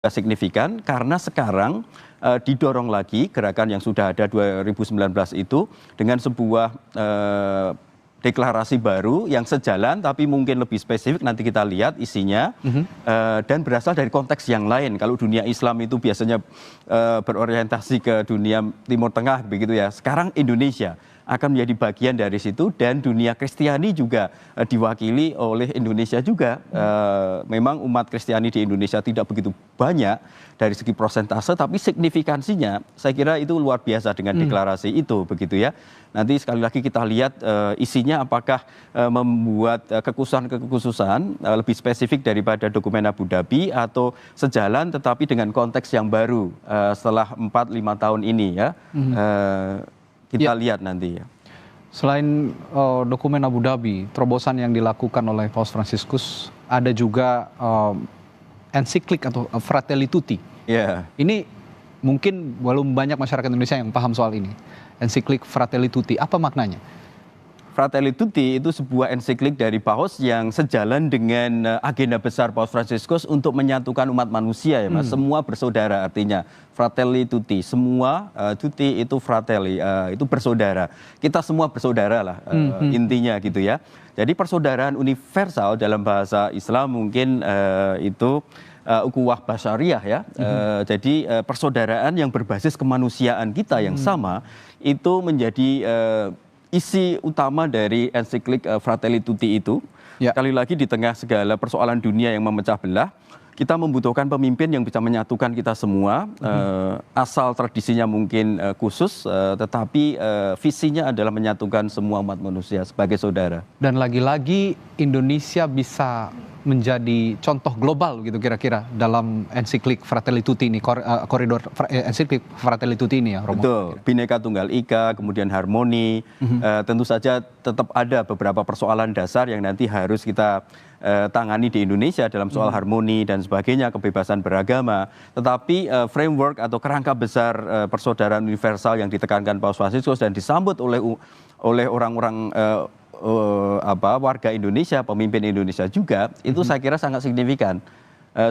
signifikan karena sekarang didorong lagi gerakan yang sudah ada 2019 itu dengan sebuah deklarasi baru yang sejalan tapi mungkin lebih spesifik, nanti kita lihat isinya, dan berasal dari konteks yang lain. Kalau dunia Islam itu biasanya berorientasi ke dunia Timur Tengah begitu ya, sekarang Indonesia akan menjadi bagian dari situ, dan dunia Kristiani juga diwakili oleh Indonesia juga. Memang umat Kristiani di Indonesia tidak begitu banyak dari segi persentase, tapi signifikansinya saya kira itu luar biasa dengan deklarasi itu begitu ya. Nanti sekali lagi kita lihat isinya apakah membuat kekhususan lebih spesifik daripada dokumen Abu Dhabi atau sejalan tetapi dengan konteks yang baru setelah 4-5 tahun ini ya. Kita lihat nanti ya. Selain dokumen Abu Dhabi, terobosan yang dilakukan oleh Paus Fransiskus, ada juga ensiklik atau Fratelli Tutti. Ini mungkin belum banyak masyarakat Indonesia yang paham soal ini. Ensiklik Fratelli Tutti, apa maknanya? Fratelli Tutti itu sebuah ensiklik dari Paus yang sejalan dengan agenda besar Paus Fransiskus untuk menyatukan umat manusia ya Mas. Semua bersaudara artinya. Fratelli Tutti, semua Tutti itu Fratelli, itu bersaudara. Kita semua bersaudara lah intinya gitu ya. Jadi persaudaraan universal dalam bahasa Islam mungkin itu ukhuwah basyariah ya. Jadi persaudaraan yang berbasis kemanusiaan kita yang sama itu menjadi isi utama dari ensiklik Fratelli Tutti itu. Sekali lagi di tengah segala persoalan dunia yang memecah belah, kita membutuhkan pemimpin yang bisa menyatukan kita semua. Asal tradisinya mungkin khusus, tetapi visinya adalah menyatukan semua umat manusia sebagai saudara. Dan lagi-lagi Indonesia bisa menjadi contoh global gitu kira-kira dalam ensiklik Fratelli Tutti ini, koridor ensiklik Fratelli Tutti ini ya Romo. Betul, Bhinneka Tunggal Ika, kemudian harmoni, tentu saja tetap ada beberapa persoalan dasar yang nanti harus kita tangani di Indonesia dalam soal harmoni dan sebagainya, kebebasan beragama. Tetapi framework atau kerangka besar persaudaraan universal yang ditekankan Paus Fransiskus dan disambut oleh orang-orang warga Indonesia, pemimpin Indonesia juga, itu saya kira sangat signifikan.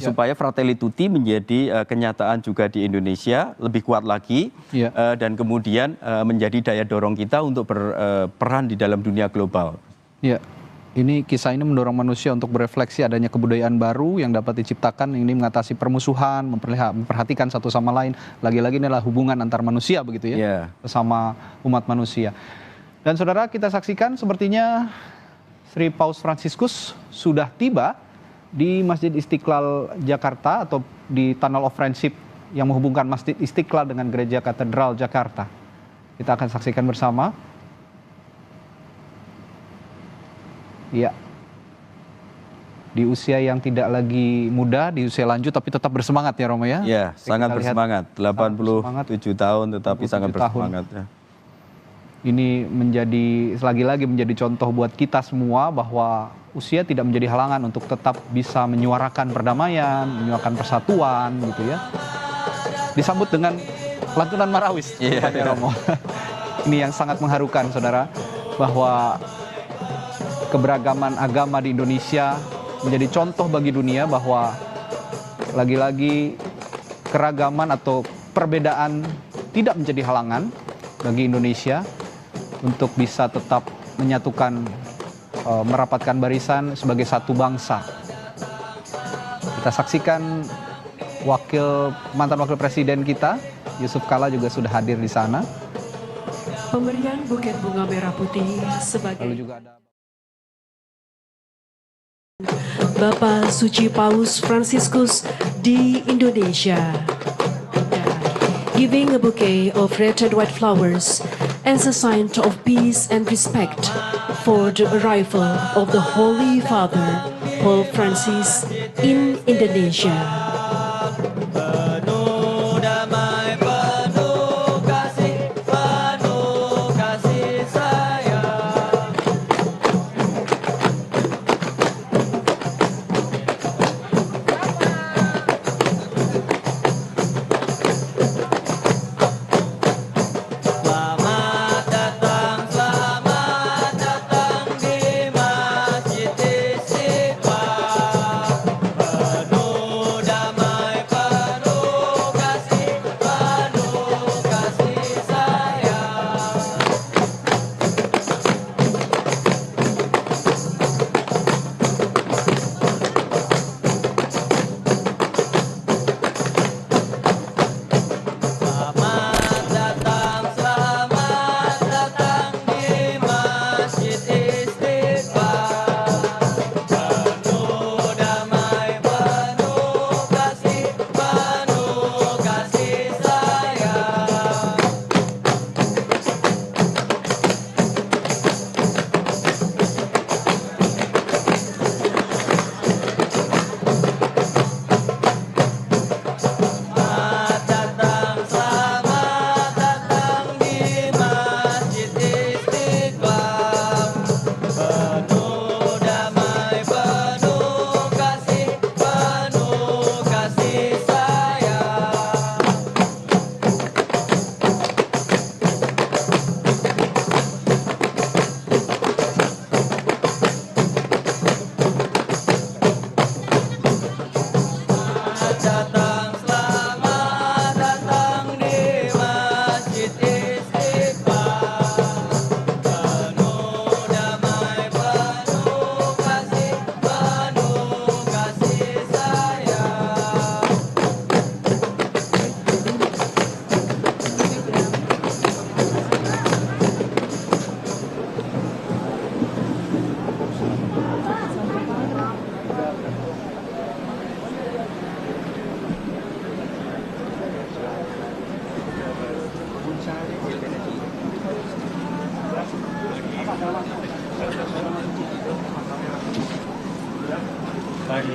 Supaya Fratelli Tutti menjadi kenyataan juga di Indonesia lebih kuat lagi, dan kemudian menjadi daya dorong kita untuk berperan di dalam dunia global. Ini kisah ini mendorong manusia untuk berefleksi adanya kebudayaan baru yang dapat diciptakan, ini mengatasi permusuhan, memperhatikan satu sama lain. Lagi-lagi inilah hubungan antar manusia begitu ya, bersama umat manusia. Dan saudara, kita saksikan sepertinya Sri Paus Fransiskus sudah tiba di Masjid Istiqlal Jakarta atau di Tunnel of Friendship yang menghubungkan Masjid Istiqlal dengan Gereja Katedral Jakarta. Kita akan saksikan bersama. Ya, di usia yang tidak lagi muda, di usia lanjut tapi tetap bersemangat ya Romo ya? Ya, sangat bersemangat. 87 tahun tetapi sangat bersemangat ya. Ini menjadi lagi-lagi menjadi contoh buat kita semua bahwa usia tidak menjadi halangan untuk tetap bisa menyuarakan perdamaian, menyuarakan persatuan gitu ya. Disambut dengan lantunan Marawis, Romo. Ini yang sangat mengharukan saudara, bahwa keberagaman agama di Indonesia menjadi contoh bagi dunia bahwa lagi-lagi keragaman atau perbedaan tidak menjadi halangan bagi Indonesia untuk bisa tetap menyatukan, merapatkan barisan sebagai satu bangsa. Kita saksikan mantan wakil presiden kita, Yusuf Kala juga sudah hadir di sana. Pemberian buket bunga merah putih sebagai Lalu juga ada Bapak Suci Paus Fransiskus di Indonesia. Giving a bouquet of red and white flowers as a sign of peace and respect for the arrival of the Holy Father, Pope Francis, in Indonesia.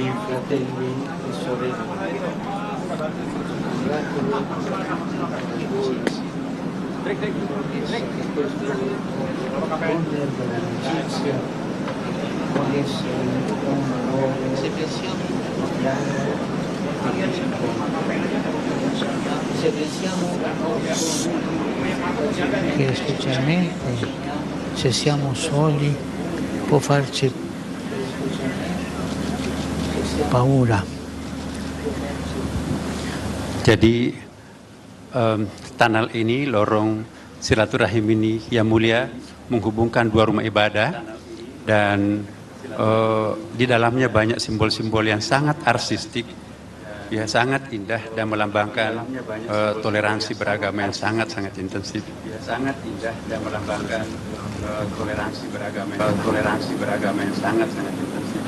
Cari fratelli e sorelle, l'amicizia può essere un valore se pensiamo che specialmente se siamo soli può farci paura. Jadi tunnel ini, lorong silaturahim ini yang mulia menghubungkan dua rumah ibadah dan di dalamnya banyak simbol-simbol yang sangat artistik, ya sangat indah dan melambangkan toleransi beragama yang sangat-sangat intensif. Ya sangat indah dan melambangkan toleransi beragama yang sangat-sangat intensif.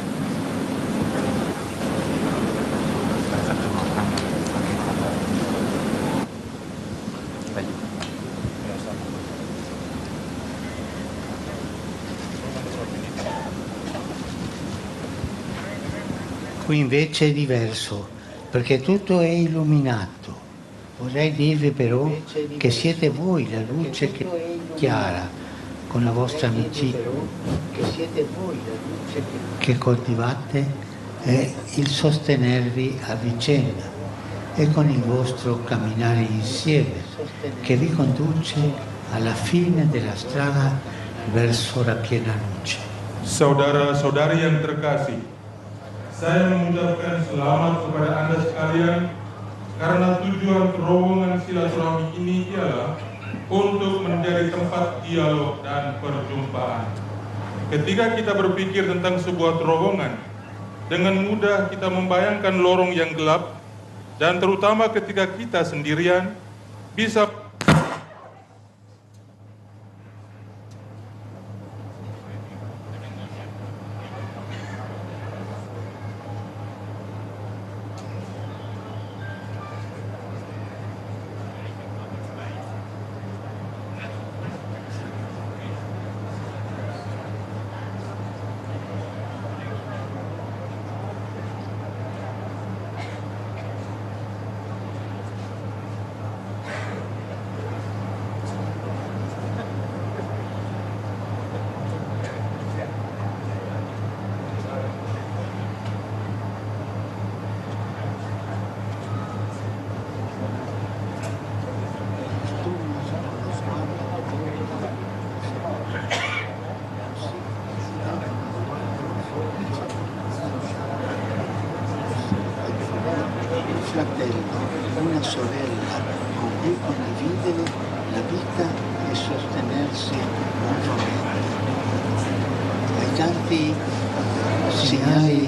Qui invece è diverso, perché tutto è illuminato. Vorrei dirvi però che siete voi la luce chiara, con la vostra amicizia, che coltivate e il sostenervi a vicenda, e con il vostro camminare insieme, che vi conduce alla fine della strada verso la piena luce. Saudara-saudari yang terkasih, saya mengucapkan selamat kepada Anda sekalian karena tujuan terowongan silaturahmi ini ialah untuk menjadi tempat dialog dan perjumpaan. Ketika kita berpikir tentang sebuah terowongan, dengan mudah kita membayangkan lorong yang gelap, dan terutama ketika kita sendirian, bisa fratello, una sorella con cui condividere la vita e sostenersi mutuamente. Ai tanti segnali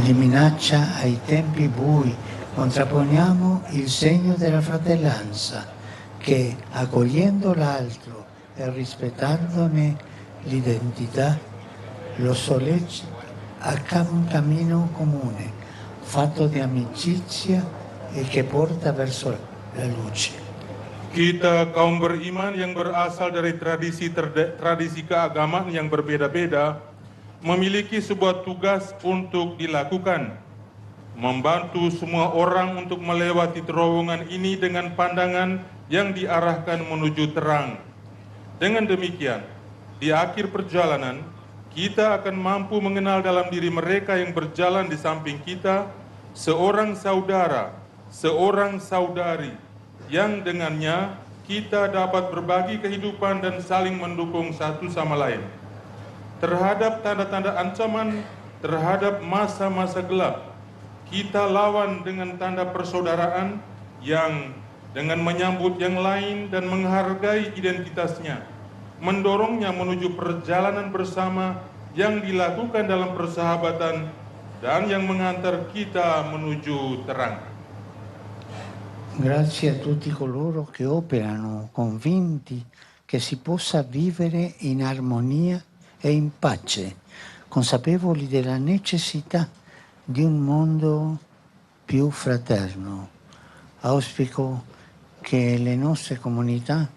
di minaccia, ai tempi bui, contrapponiamo il segno della fratellanza che, accogliendo l'altro e rispettandone l'identità, lo sollecita a un cammino comune, fatto di amicizia e che porta verso la luce. kita kaum beriman yang berasal dari tradisi keagamaan yang berbeda-beda memiliki sebuah tugas untuk dilakukan, membantu semua orang untuk melewati terowongan ini dengan pandangan yang diarahkan menuju terang. Dengan demikian, di akhir perjalanan, kita akan mampu mengenal dalam diri mereka yang berjalan di samping kita seorang saudara, seorang saudari, yang dengannya kita dapat berbagi kehidupan dan saling mendukung satu sama lain. Terhadap tanda-tanda ancaman, terhadap masa-masa gelap, kita lawan dengan tanda persaudaraan yang dengan menyambut yang lain dan menghargai identitasnya, mendorongnya menuju perjalanan bersama yang dilakukan dalam persahabatan dan yang mengantar kita menuju terang. Grazie a tutti coloro che operano convinti che si possa vivere in armonia e in pace, consapevoli della necessità di un mondo più fraterno. Auspico che le nostre comunità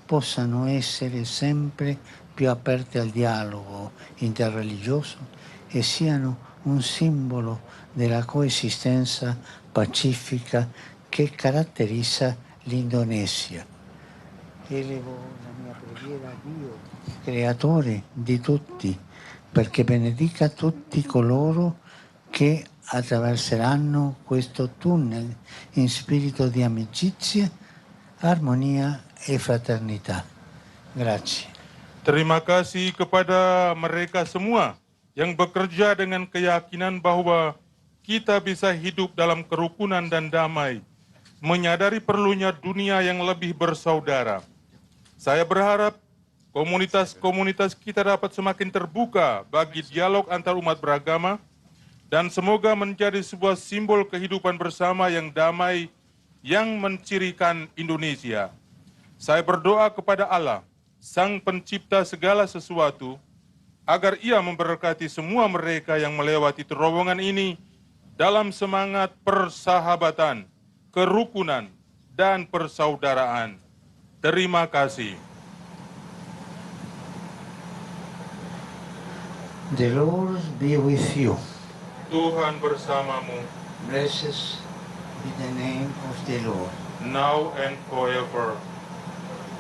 possano essere sempre più aperte al dialogo interreligioso e siano un simbolo della coesistenza pacifica che caratterizza l'Indonesia. Elevo la mia preghiera a Dio, creatore di tutti, perché benedica tutti coloro che attraverseranno questo tunnel in spirito di amicizia, armonia e fraternità. Grazie. Terima kasih kepada mereka semua yang bekerja dengan keyakinan bahwa kita bisa hidup dalam kerukunan dan damai, menyadari perlunya dunia yang lebih bersaudara. Saya berharap komunitas-komunitas kita dapat semakin terbuka bagi dialog antar umat beragama dan semoga menjadi sebuah simbol kehidupan bersama yang damai yang mencirikan Indonesia. Saya berdoa kepada Allah, Sang Pencipta segala sesuatu, agar Ia memberkati semua mereka yang melewati terowongan ini dalam semangat persahabatan, kerukunan, dan persaudaraan. Terima kasih. The Lord be with you. Tuhan bersamamu, Blessed be the name of the Lord. now and forever,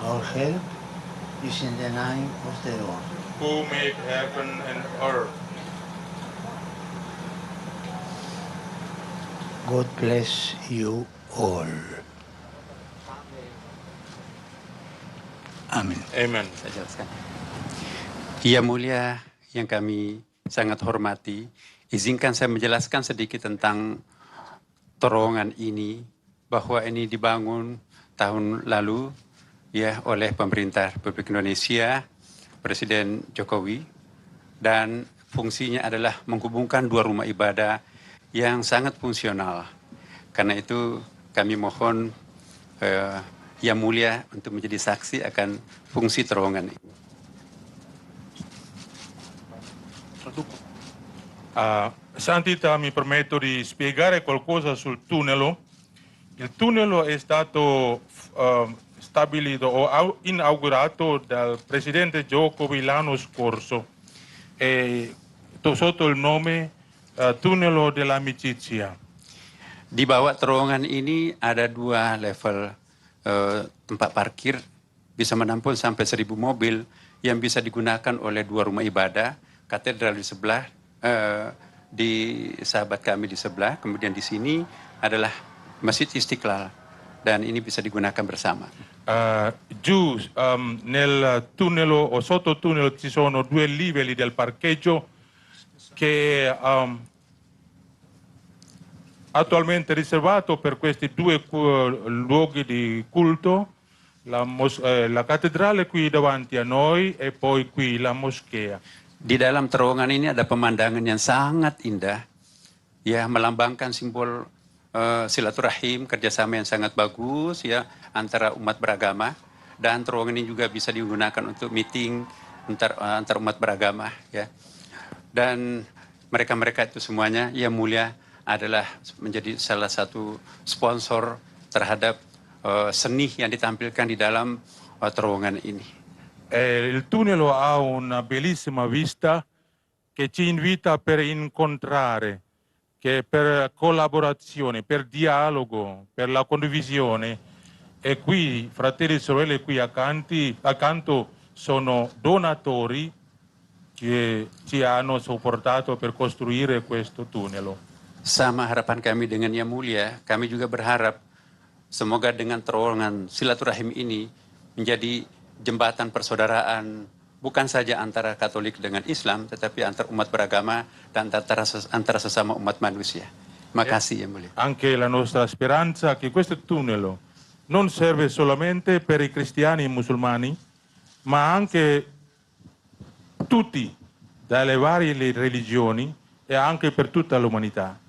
Our help is in the name of the Lord. who made heaven and earth. God bless you all. Amin. Amen. Saya jelaskan. Yang mulia yang kami sangat hormati, izinkan saya menjelaskan sedikit tentang terowongan ini, bahwa ini dibangun tahun lalu ya oleh pemerintah Republik Indonesia, Presiden Jokowi, dan fungsinya adalah menghubungkan dua rumah ibadah yang sangat fungsional. Karena itu kami mohon Yang Mulia untuk menjadi saksi akan fungsi terowongan ini. Santità, mi permetto di spiegare qualcosa sul tunnel. Il tunnel è stato stabilito o inaugurato dal Presidente Jokowi l'anno scorso sotto il nome Tunnel dell'Amicizia. Di bawah terowongan ini ada dua level tempat parkir, bisa menampung sampai 1.000 mobil yang bisa digunakan oleh dua rumah ibadah, katedral di sebelah, di sahabat kami di sebelah, kemudian di sini adalah Masjid Istiqlal, dan ini bisa digunakan bersama. Giù nel tunnel o sotto tunnel ci sono due livelli del parcheggio che attualmente riservato per questi due luoghi di culto, la cattedrale qui davanti a noi e poi qui la moschea. Di dalam terowongan ini ada pemandangan yang sangat indah, ya melambangkan simbol silaturahim, kerjasama yang sangat bagus ya antara umat beragama, dan terowongan ini juga bisa digunakan untuk meeting antar umat beragama ya. Dan mereka-mereka itu semuanya Yang Mulia adalah menjadi salah satu sponsor terhadap seni yang ditampilkan di dalam terowongan ini. Il tunnel ha una bellissima vista che ci invita per incontrare, che per collaborazione, per dialogo, per la condivisione. E qui, fratelli e sorelle, qui accanto sono donatori che ci hanno supportato per costruire questo tunnel. Sama harapan kami dengan Yang Mulia, kami juga berharap semoga dengan terowongan silaturahim ini menjadi jembatan persaudaraan, bukan saja antara Katolik dengan Islam, tetapi antar umat beragama dan antara sesama umat manusia. Makasih Yang Mulia. Anche la nostra speranza che questo tunnel non serve solamente per i cristiani e i musulmani, ma anche tutti, dalle varie religioni e anche per tutta l'umanità.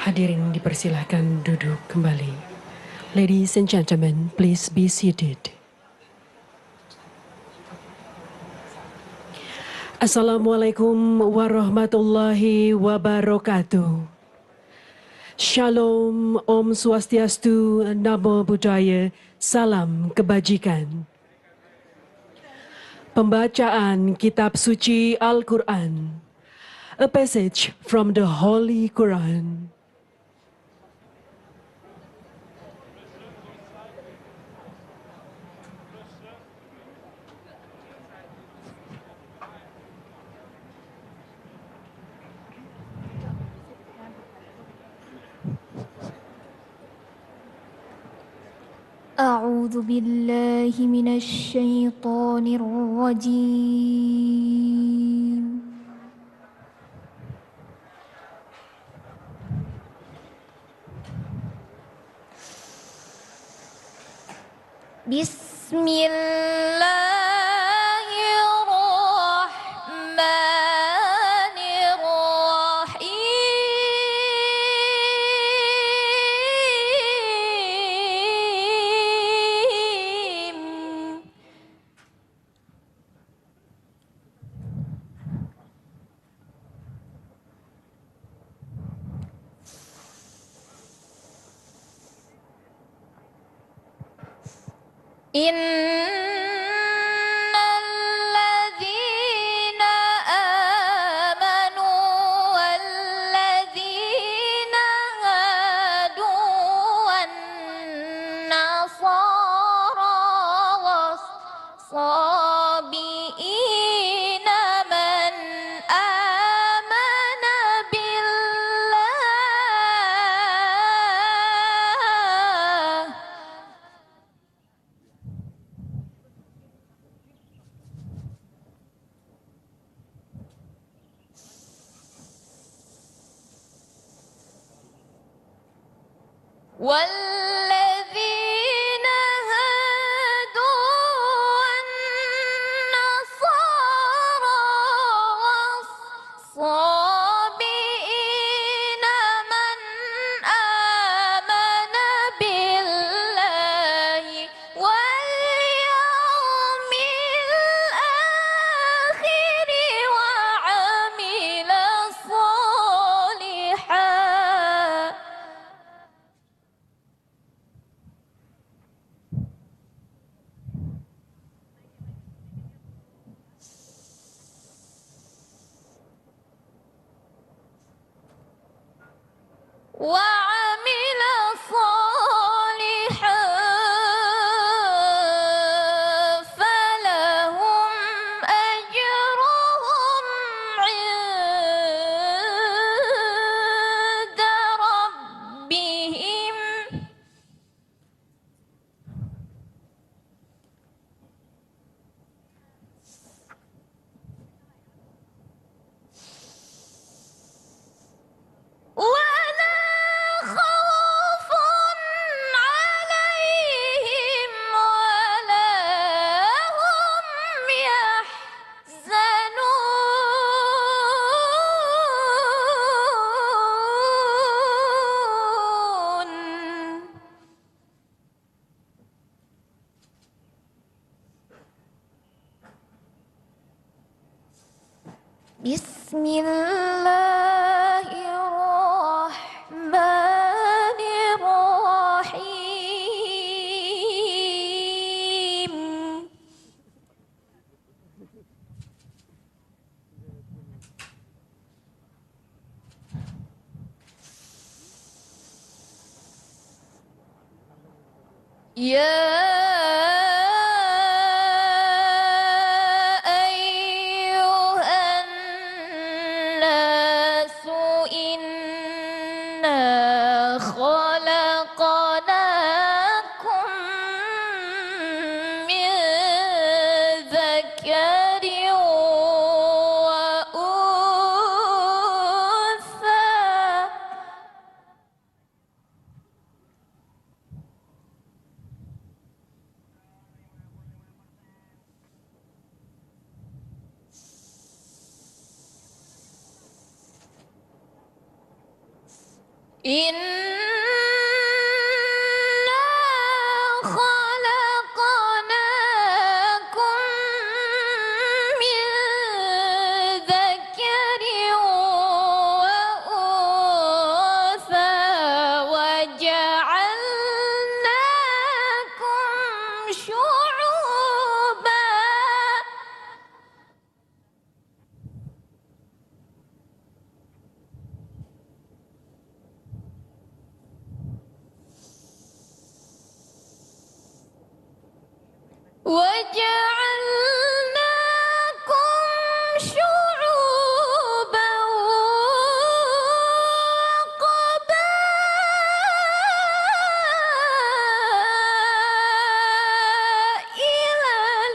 Hadirin dipersilahkan duduk kembali. Ladies and gentlemen, please be seated. Assalamualaikum warahmatullahi wabarakatuh. Shalom, Om Swastiastu, Namo Buddhaya, Salam Kebajikan. Pembacaan Kitab Suci Al-Quran. A passage from the Holy Quran. أعوذ بالله من الشيطان الرجيم بسم الله الرحمن الرحيم إن الذين آمنوا والذين هادوا والنصارى والصابئين من آمن بالله والذين هادوا والنصارى والصابئين من آمن بالله واليوم الآخر وعمل صالحا وعمل صالحا فلهم أجرهم عند ربهم ولا خوف عليهم ولا هم يحزنون بسم الله الرحمن الرحيم يا أيها الناس إنا خلقناكم من ذكر وأنثى إنا خلقناكم من ذكر وأنثى وجعلناكم شعوبا وجعلناكم شعوبا وقبائل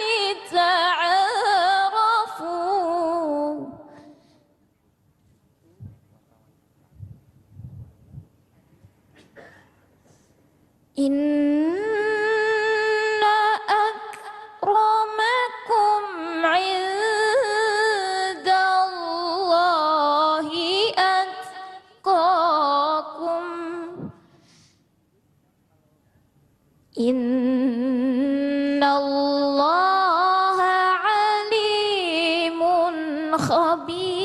لتعارفوا إن أكرمكم عند الله أتقاكم إن الله عليم خبير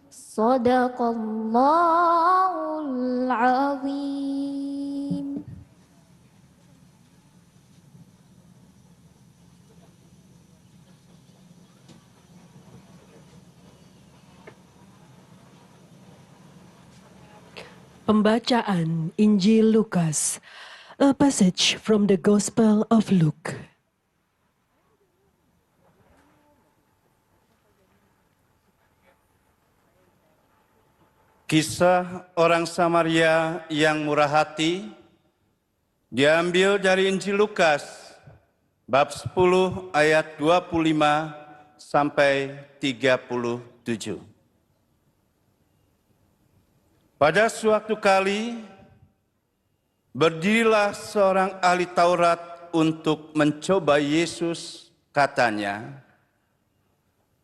صدق الله العظيم. Pembacaan Injil Lukas, a passage from the Gospel of Luke. Kisah orang Samaria yang murah hati diambil dari Injil Lukas bab 10 ayat 25 sampai 37. Pada suatu kali, berdirilah seorang ahli Taurat untuk mencoba Yesus, katanya,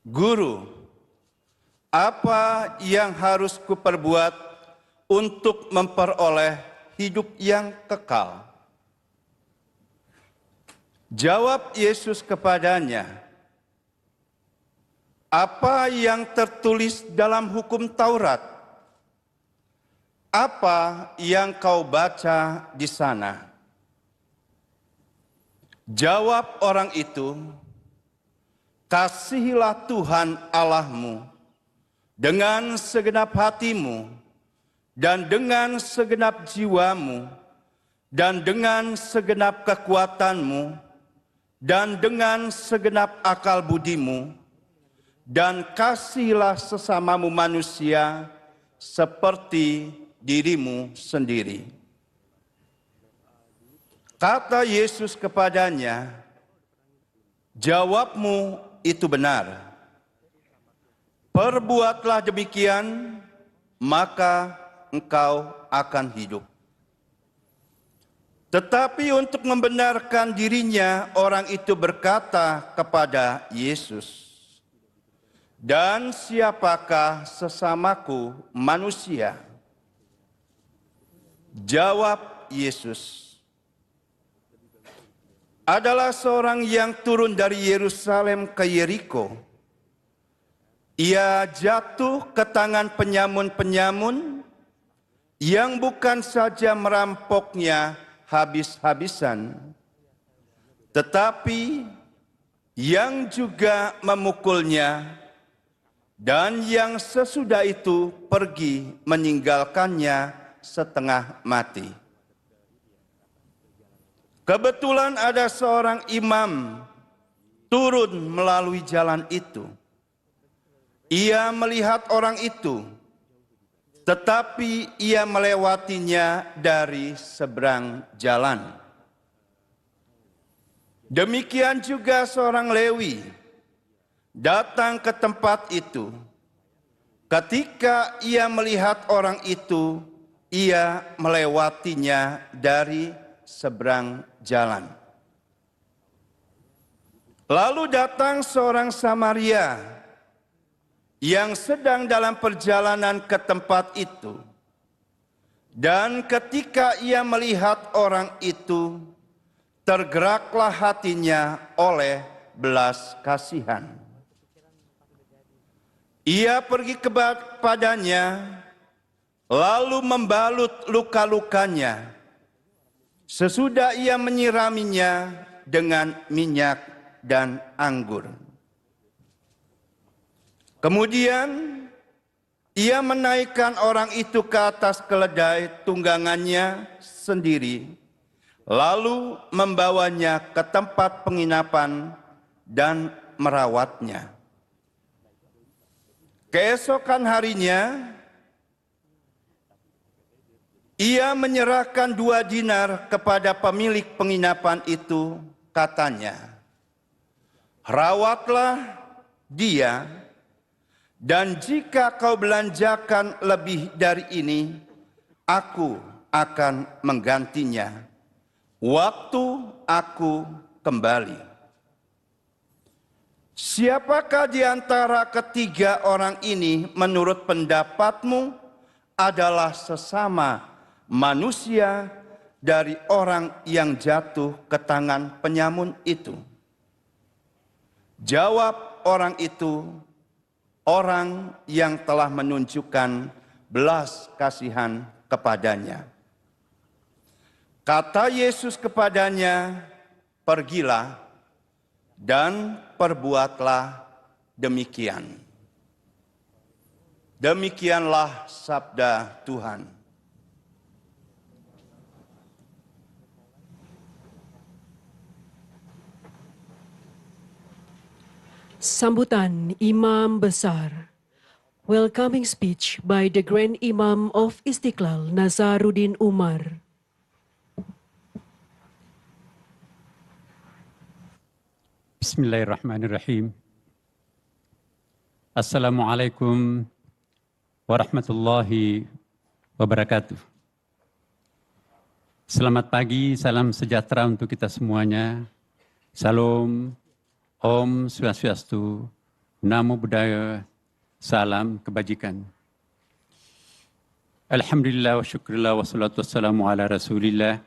"Guru, apa yang harus kuperbuat untuk memperoleh hidup yang kekal?" Jawab Yesus kepadanya, "Apa yang tertulis dalam hukum Taurat? Apa yang kau baca di sana?" Jawab orang itu, "Kasihilah Tuhan Allahmu dengan segenap hatimu, dan dengan segenap jiwamu, dan dengan segenap kekuatanmu, dan dengan segenap akal budimu, dan kasihilah sesamamu manusia seperti dirimu sendiri." Kata Yesus kepadanya, "Jawabmu itu benar. Perbuatlah demikian, maka engkau akan hidup." Tetapi untuk membenarkan dirinya, orang itu berkata kepada Yesus, "Dan siapakah sesamaku manusia?" Jawab Yesus, "Adalah seorang yang turun dari Yerusalem ke Yeriko. Ia jatuh ke tangan penyamun-penyamun yang bukan saja merampoknya habis-habisan, tetapi yang juga memukulnya, dan yang sesudah itu pergi meninggalkannya setengah mati. Kebetulan ada seorang imam turun melalui jalan itu. Ia melihat orang itu, tetapi ia melewatinya dari seberang jalan. Demikian juga seorang Lewi datang ke tempat itu. Ketika ia melihat orang itu, ia melewatinya dari seberang jalan. Lalu datang seorang Samaria yang sedang dalam perjalanan ke tempat itu. Dan ketika ia melihat orang itu, tergeraklah hatinya oleh belas kasihan. Ia pergi kepadanya, lalu membalut luka-lukanya. Sesudah ia menyiraminya dengan minyak dan anggur. Kemudian ia menaikkan orang itu ke atas keledai tunggangannya sendiri, lalu membawanya ke tempat penginapan dan merawatnya. Keesokan harinya, ia menyerahkan 2 dinar kepada pemilik penginapan itu, katanya, "Rawatlah dia, dan jika kau belanjakan lebih dari ini, aku akan menggantinya waktu aku kembali." Siapakah di antara ketiga orang ini menurut pendapatmu adalah sesama manusia dari orang yang jatuh ke tangan penyamun itu? Jawab orang itu, orang yang telah menunjukkan belas kasihan kepadanya. Kata Yesus kepadanya, "Pergilah dan perbuatlah demikian." Demikianlah sabda Tuhan. Sambutan Imam Besar. Welcoming speech by the Grand Imam of Istiqlal, Nazaruddin Umar. Bismillahirrahmanirrahim. Assalamualaikum warahmatullahi wabarakatuh. Selamat pagi, salam sejahtera untuk kita semuanya. Salam, Om Swastiastu, Namo Buddhaya, salam kebajikan. Alhamdulillah wa syukurillah wa salatu wassalamu ala rasulillah.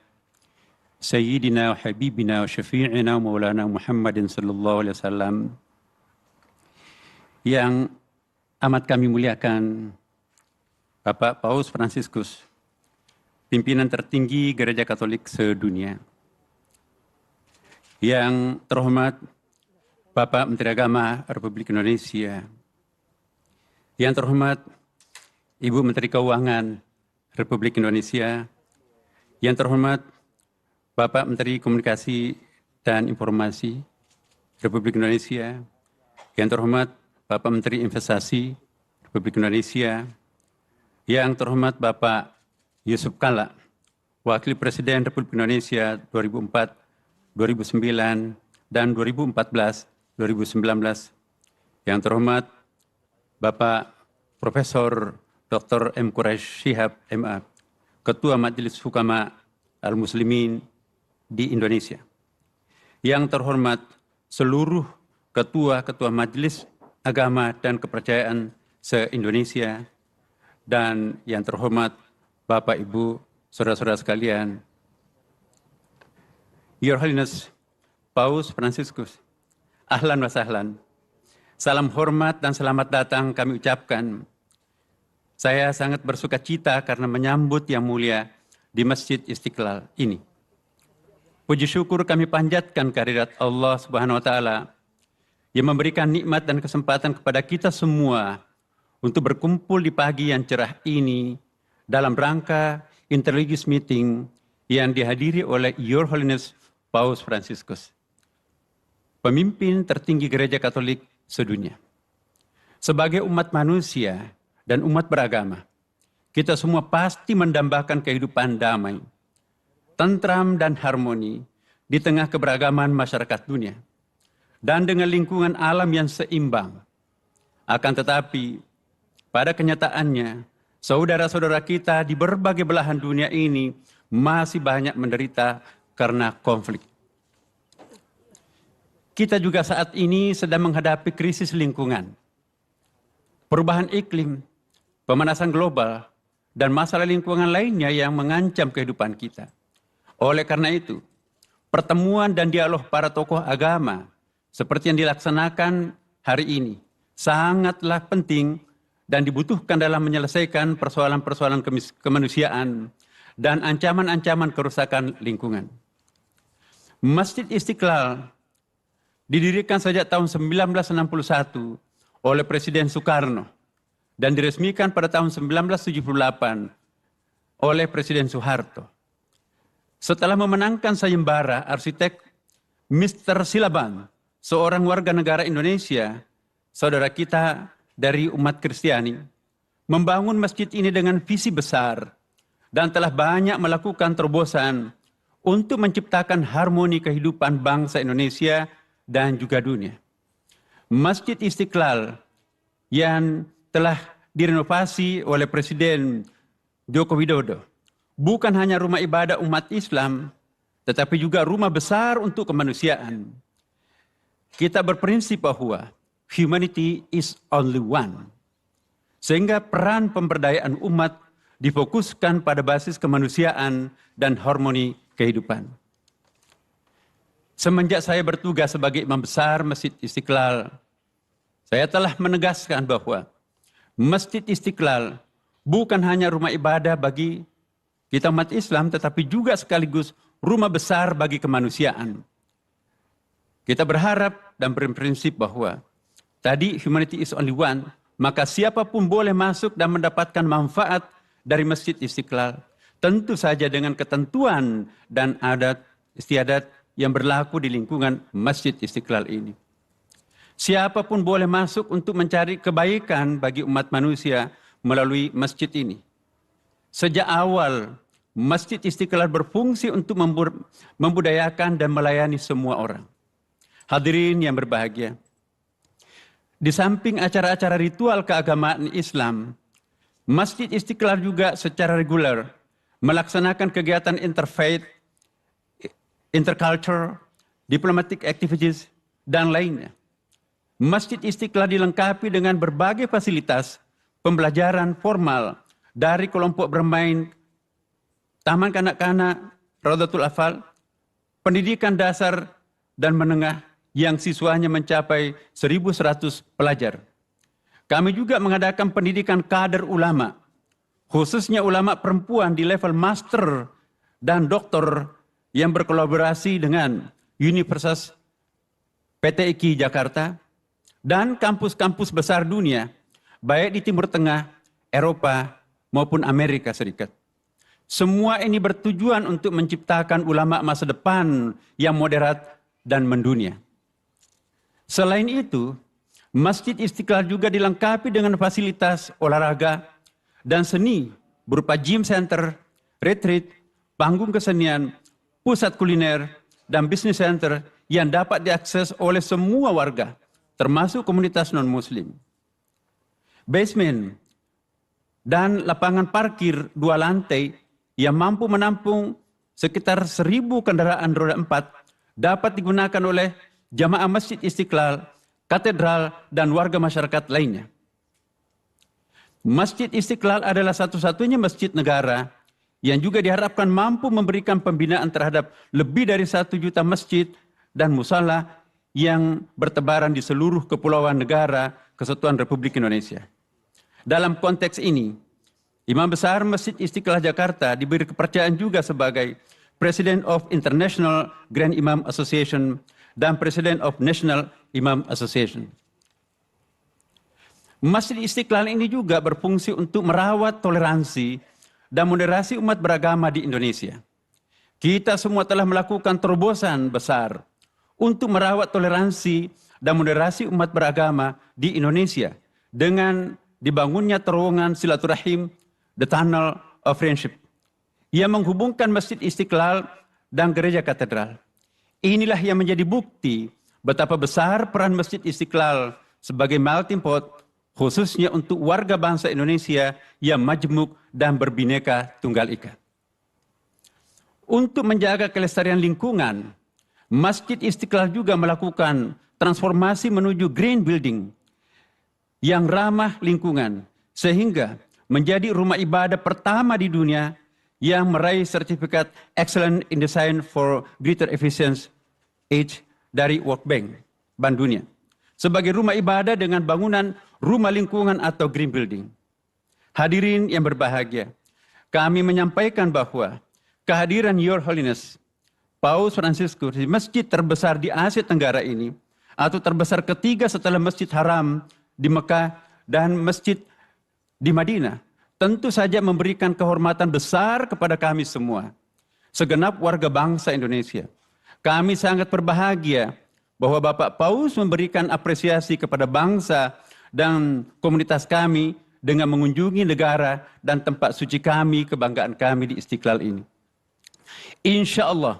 Sayyidina wa habibina wa syafi'ina maulana Muhammadin sallallahu alaihi wasallam. Yang amat kami muliakan Bapak Paus Fransiskus, pimpinan tertinggi Gereja Katolik sedunia. Yang terhormat Bapak Menteri Agama Republik Indonesia. Yang terhormat Ibu Menteri Keuangan Republik Indonesia. Yang terhormat Bapak Menteri Komunikasi dan Informasi Republik Indonesia, yang terhormat Bapak Menteri Investasi Republik Indonesia, yang terhormat Bapak Yusuf Kalla, Wakil Presiden Republik Indonesia 2004, 2009, dan 2014, 2019, yang terhormat Bapak Profesor Dr. M. Quraish Shihab, MA, Ketua Majelis Hukama Al-Muslimin di Indonesia. Yang terhormat seluruh ketua-ketua Majelis Agama dan Kepercayaan se-Indonesia, dan yang terhormat Bapak, Ibu, saudara-saudara sekalian. Your Holiness Paus Fransiskus, ahlan wa sahlan. Salam hormat dan selamat datang kami ucapkan. Saya sangat bersuka cita karena menyambut yang mulia di Masjid Istiqlal ini. Puji syukur kami panjatkan kehadirat Allah Subhanahu wa Ta'ala yang memberikan nikmat dan kesempatan kepada kita semua untuk berkumpul di pagi yang cerah ini dalam rangka interreligious meeting yang dihadiri oleh Your Holiness Paus Fransiskus, pemimpin tertinggi Gereja Katolik sedunia. Sebagai umat manusia dan umat beragama, kita semua pasti mendambakan kehidupan damai, tentram dan harmoni di tengah keberagaman masyarakat dunia dan dengan lingkungan alam yang seimbang. Akan tetapi, pada kenyataannya, saudara-saudara kita di berbagai belahan dunia ini masih banyak menderita karena konflik. Kita juga saat ini sedang menghadapi krisis lingkungan. perubahan iklim, pemanasan global, dan masalah lingkungan lainnya yang mengancam kehidupan kita. Oleh karena itu, pertemuan dan dialog para tokoh agama seperti yang dilaksanakan hari ini sangatlah penting dan dibutuhkan dalam menyelesaikan persoalan-persoalan kemanusiaan dan ancaman-ancaman kerusakan lingkungan. Masjid Istiqlal didirikan sejak tahun 1961 oleh Presiden Soekarno dan diresmikan pada tahun 1978 oleh Presiden Soeharto. Setelah memenangkan sayembara arsitek Mr. Silaban, seorang warga negara Indonesia, saudara kita dari umat Kristiani, membangun masjid ini dengan visi besar dan telah banyak melakukan terobosan untuk menciptakan harmoni kehidupan bangsa Indonesia dan juga dunia. Masjid Istiqlal yang telah direnovasi oleh Presiden Joko Widodo bukan hanya rumah ibadah umat Islam, tetapi juga rumah besar untuk kemanusiaan. Kita berprinsip bahwa humanity is only one, sehingga peran pemberdayaan umat difokuskan pada basis kemanusiaan dan harmoni kehidupan. Semenjak saya bertugas sebagai imam besar Masjid Istiqlal, saya telah menegaskan bahwa Masjid Istiqlal bukan hanya rumah ibadah bagi kita umat Islam, tetapi juga sekaligus rumah besar bagi kemanusiaan. Kita berharap dan berprinsip bahwa tadi humanity is only one, maka siapapun boleh masuk dan mendapatkan manfaat dari Masjid Istiqlal. Tentu saja dengan ketentuan dan adat istiadat yang berlaku di lingkungan Masjid Istiqlal ini. Siapapun boleh masuk untuk mencari kebaikan bagi umat manusia melalui masjid ini. Sejak awal, Masjid Istiqlal berfungsi untuk membudayakan dan melayani semua orang. Hadirin yang berbahagia, di samping acara-acara ritual keagamaan Islam, Masjid Istiqlal juga secara reguler melaksanakan kegiatan interfaith, interculture, diplomatic activities, dan lainnya. Masjid Istiqlal dilengkapi dengan berbagai fasilitas pembelajaran formal dari kelompok bermain, taman kanak-kanak, Raudatul Atfal, pendidikan dasar dan menengah yang siswanya mencapai 1.100 pelajar. Kami juga mengadakan pendidikan kader ulama, khususnya ulama perempuan di level master dan doktor yang berkolaborasi dengan Universitas PTIQ Jakarta dan kampus-kampus besar dunia, baik di Timur Tengah, Eropa, maupun Amerika Serikat. Semua ini bertujuan untuk menciptakan ulama masa depan yang moderat dan mendunia. Selain itu, Masjid Istiqlal juga dilengkapi dengan fasilitas olahraga dan seni berupa gym center, retreat, panggung kesenian, pusat kuliner, dan bisnis center yang dapat diakses oleh semua warga, termasuk komunitas non-muslim. Basement dan lapangan parkir 2 lantai yang mampu menampung sekitar 1.000 kendaraan roda 4 dapat digunakan oleh jamaah Masjid Istiqlal, katedral, dan warga masyarakat lainnya. Masjid Istiqlal adalah satu-satunya masjid negara yang juga diharapkan mampu memberikan pembinaan terhadap lebih dari 1 juta masjid dan musala yang bertebaran di seluruh kepulauan negara Kesatuan Republik Indonesia. Dalam konteks ini, Imam Besar Masjid Istiqlal Jakarta diberi kepercayaan juga sebagai President of International Grand Imam Association dan President of National Imam Association. Masjid Istiqlal ini juga berfungsi untuk merawat toleransi dan moderasi umat beragama di Indonesia. Kita semua telah melakukan terobosan besar untuk merawat toleransi dan moderasi umat beragama di Indonesia dengan dibangunnya terowongan silaturahim, The Tunnel of Friendship, yang menghubungkan Masjid Istiqlal dan Gereja Katedral. Inilah yang menjadi bukti betapa besar peran Masjid Istiqlal sebagai melting pot, khususnya untuk warga bangsa Indonesia yang majmuk dan berbineka tunggal ika. Untuk menjaga kelestarian lingkungan, Masjid Istiqlal juga melakukan transformasi menuju green building yang ramah lingkungan, sehingga menjadi rumah ibadah pertama di dunia yang meraih sertifikat Excellent in Design for Greater Efficiency Age dari World Bank, Bank Dunia, sebagai rumah ibadah dengan bangunan rumah lingkungan atau green building. Hadirin yang berbahagia, kami menyampaikan bahwa kehadiran Your Holiness Paus Fransiskus di masjid terbesar di Asia Tenggara ini, atau terbesar ketiga setelah Masjid Haram di Mekah dan Masjid di Madinah, tentu saja memberikan kehormatan besar kepada kami semua, segenap warga bangsa Indonesia. Kami sangat berbahagia bahwa Bapak Paus memberikan apresiasi kepada bangsa dan komunitas kami dengan mengunjungi negara dan tempat suci kami, kebanggaan kami di Istiqlal ini. Insya Allah,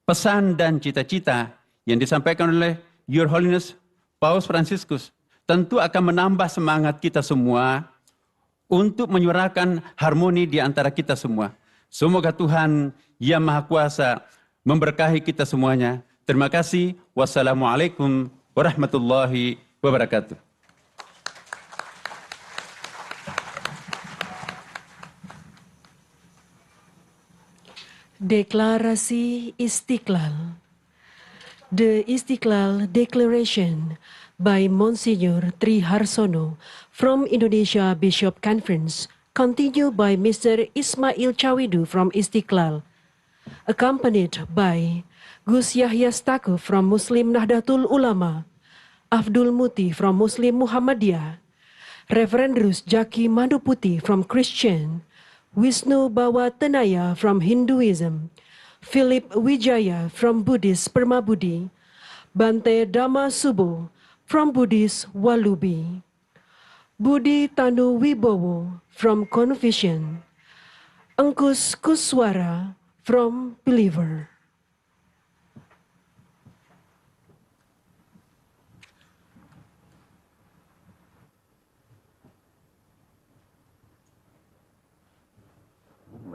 pesan dan cita-cita yang disampaikan oleh Your Holiness Paus Fransiskus tentu akan menambah semangat kita semua untuk menyuarakan harmoni di antara kita semua. Semoga Tuhan Yang Maha Kuasa memberkahi kita semuanya. Terima kasih. Wassalamualaikum warahmatullahi wabarakatuh. Deklarasi Istiqlal. The Istiqlal Declaration by Monsignor Tri Harsono from Indonesia Bishop Conference, continued by Mr. Ismail Chawidu from Istiqlal, accompanied by Gus Yahya Stakuf from Muslim Nahdlatul Ulama, Abdul Muti from Muslim Muhammadiyah, Reverend Rus Jaki Manduputi from Christian, Wisnu Bawa Tenaya from Hinduism, Philip Wijaya from Buddhist Permabudi, Bante Dhamma Subo from Buddhist Walubi, Budi Tanu Wibowo from Confucian, Angkus Kuswara from Believer.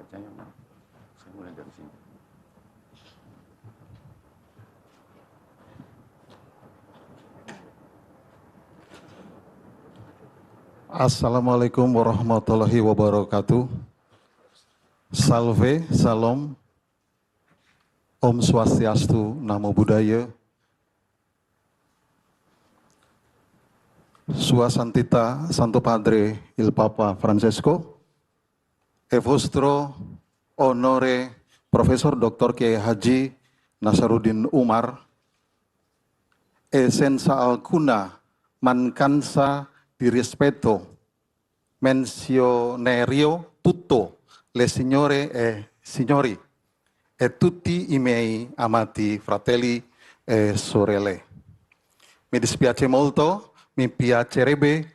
Saya mulai dari sini. Assalamualaikum warahmatullahi wabarakatuh. Salve, salam, Om Swastiastu, Namo Buddhaya. Sua Santita, Santo Padre il Papa Francesco, e vostro onore Profesor Dr. Kiai Haji Nasaruddin Umar, e senza alcuna mancanza di rispetto menzionerio tutto le signore e signori e tutti i miei amati fratelli e sorelle. Mi dispiace molto, mi piacerebbe,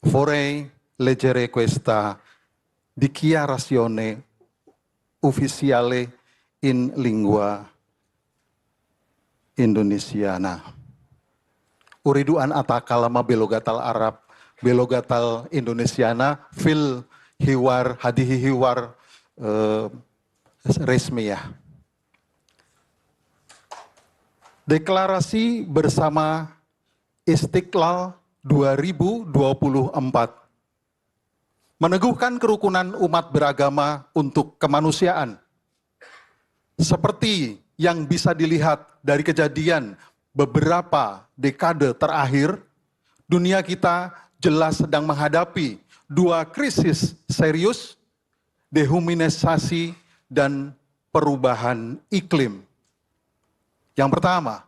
vorrei leggere questa dichiarazione ufficiale in lingua indonesiana. Uridu an atakalama belogatal Arab, belogatal Indonesiana, fil hiwar, hadihi hiwar resmiyah. Deklarasi bersama Istiqlal 2024 meneguhkan kerukunan umat beragama untuk kemanusiaan. Seperti yang bisa dilihat dari kejadian beberapa dekade terakhir, dunia kita jelas sedang menghadapi dua krisis serius, dehumanisasi dan perubahan iklim. Yang pertama,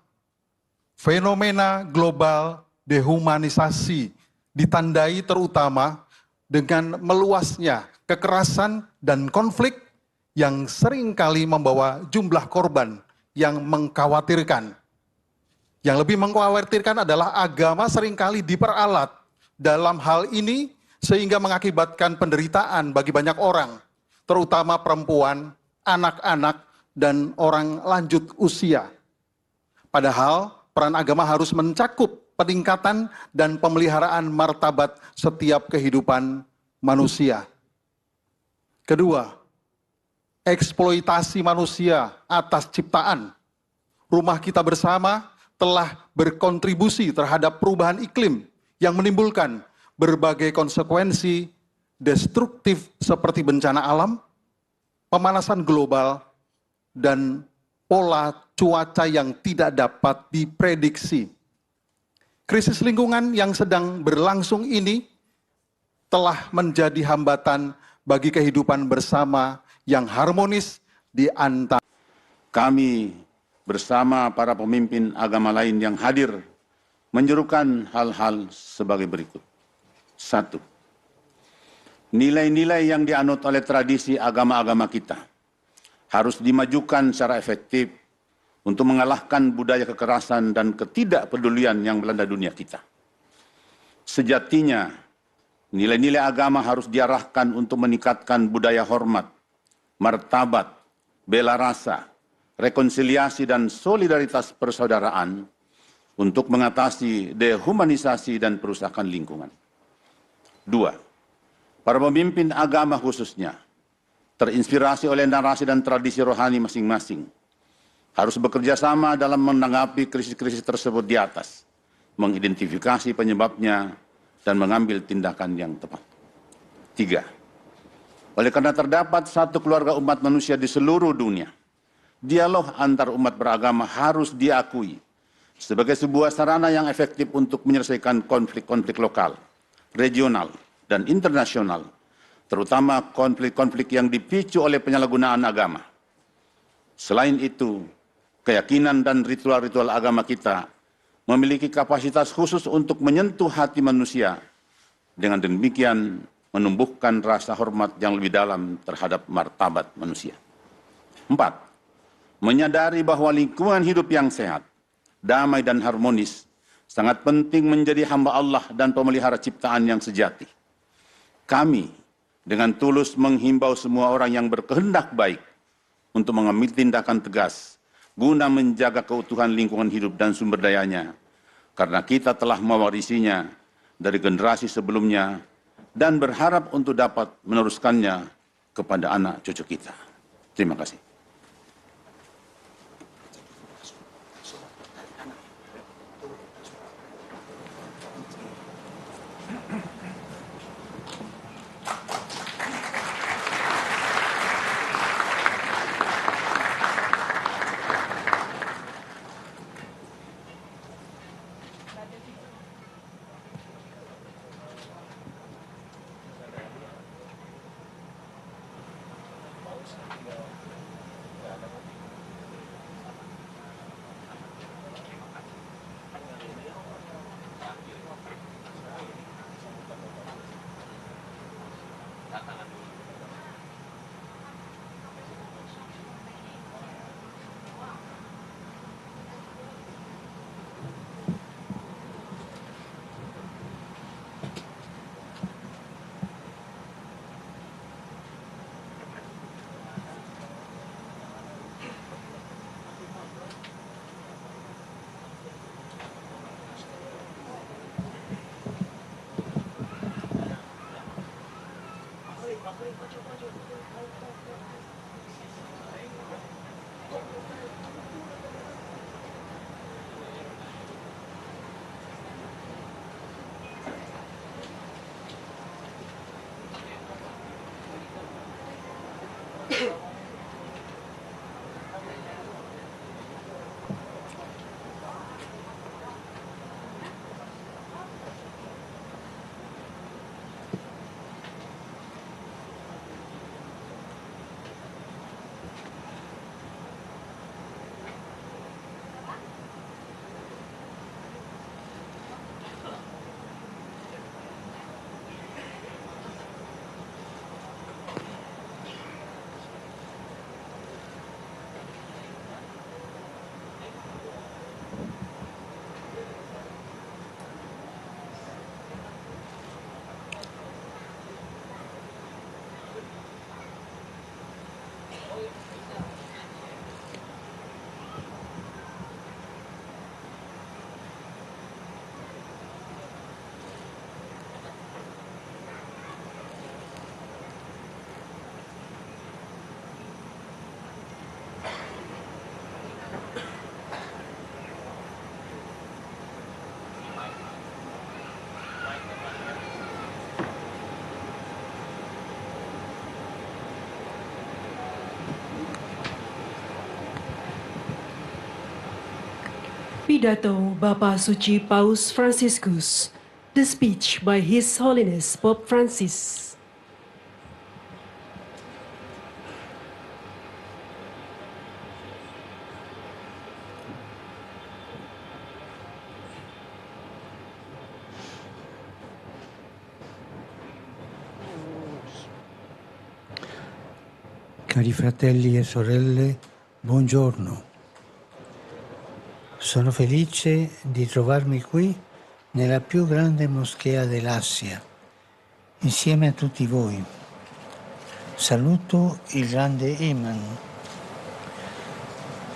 fenomena global dehumanisasi ditandai terutama dengan meluasnya kekerasan dan konflik yang seringkali membawa jumlah korban yang mengkhawatirkan. Yang lebih mengkhawatirkan adalah agama seringkali diperalat dalam hal ini sehingga mengakibatkan penderitaan bagi banyak orang, terutama perempuan, anak-anak, dan orang lanjut usia. Padahal peran agama harus mencakup peningkatan dan pemeliharaan martabat setiap kehidupan manusia. Kedua, eksploitasi manusia atas ciptaan. Rumah kita bersama telah berkontribusi terhadap perubahan iklim yang menimbulkan berbagai konsekuensi destruktif seperti bencana alam, pemanasan global, dan pola cuaca yang tidak dapat diprediksi. Krisis lingkungan yang sedang berlangsung ini telah menjadi hambatan bagi kehidupan bersama yang harmonis di antara. Kami bersama para pemimpin agama lain yang hadir menyerukan hal-hal sebagai berikut. 1. Nilai-nilai yang dianut oleh tradisi agama-agama kita harus dimajukan secara efektif untuk mengalahkan budaya kekerasan dan ketidakpedulian yang melanda dunia kita. Sejatinya, nilai-nilai agama harus diarahkan untuk meningkatkan budaya hormat, martabat, bela rasa, rekonsiliasi dan solidaritas persaudaraan untuk mengatasi dehumanisasi dan perusakan lingkungan. 2. Para pemimpin agama khususnya terinspirasi oleh narasi dan tradisi rohani masing-masing harus bekerja sama dalam menanggapi krisis-krisis tersebut di atas, mengidentifikasi penyebabnya dan mengambil tindakan yang tepat. 3. Oleh karena terdapat satu keluarga umat manusia di seluruh dunia, dialog antar umat beragama harus diakui sebagai sebuah sarana yang efektif untuk menyelesaikan konflik-konflik lokal, regional, dan internasional, terutama konflik-konflik yang dipicu oleh penyalahgunaan agama. Selain itu, keyakinan dan ritual-ritual agama kita memiliki kapasitas khusus untuk menyentuh hati manusia, dengan demikian menumbuhkan rasa hormat yang lebih dalam terhadap martabat manusia. 4. Menyadari bahwa lingkungan hidup yang sehat, damai dan harmonis sangat penting menjadi hamba Allah dan pemelihara ciptaan yang sejati. Kami dengan tulus menghimbau semua orang yang berkehendak baik untuk mengambil tindakan tegas guna menjaga keutuhan lingkungan hidup dan sumber dayanya, karena kita telah mewarisinya dari generasi sebelumnya dan berharap untuk dapat meneruskannya kepada anak cucu kita. Terima kasih. Pidato Bapak Suci Paus Franciscus. The speech by His Holiness Pope Francis. Cari fratelli e sorelle, buongiorno. Sono felice di trovarmi qui nella più grande moschea dell'Asia, insieme a tutti voi. Saluto il grande Imam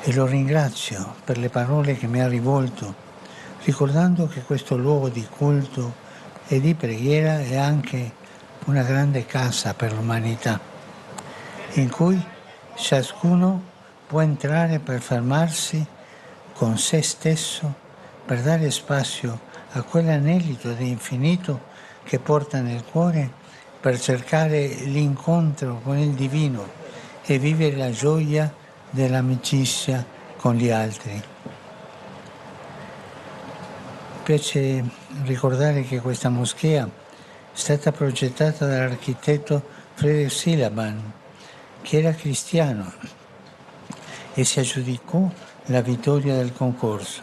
e lo ringrazio per le parole che mi ha rivolto, ricordando che questo luogo di culto e di preghiera è anche una grande casa per l'umanità, in cui ciascuno può entrare per fermarsi con se stesso, per dare spazio a quell'anelito di infinito che porta nel cuore, per cercare l'incontro con il divino e vivere la gioia dell'amicizia con gli altri. Mi piace ricordare che questa moschea è stata progettata dall'architetto Friedrich Silaban, che era cristiano e si aggiudicò la vittoria del concorso.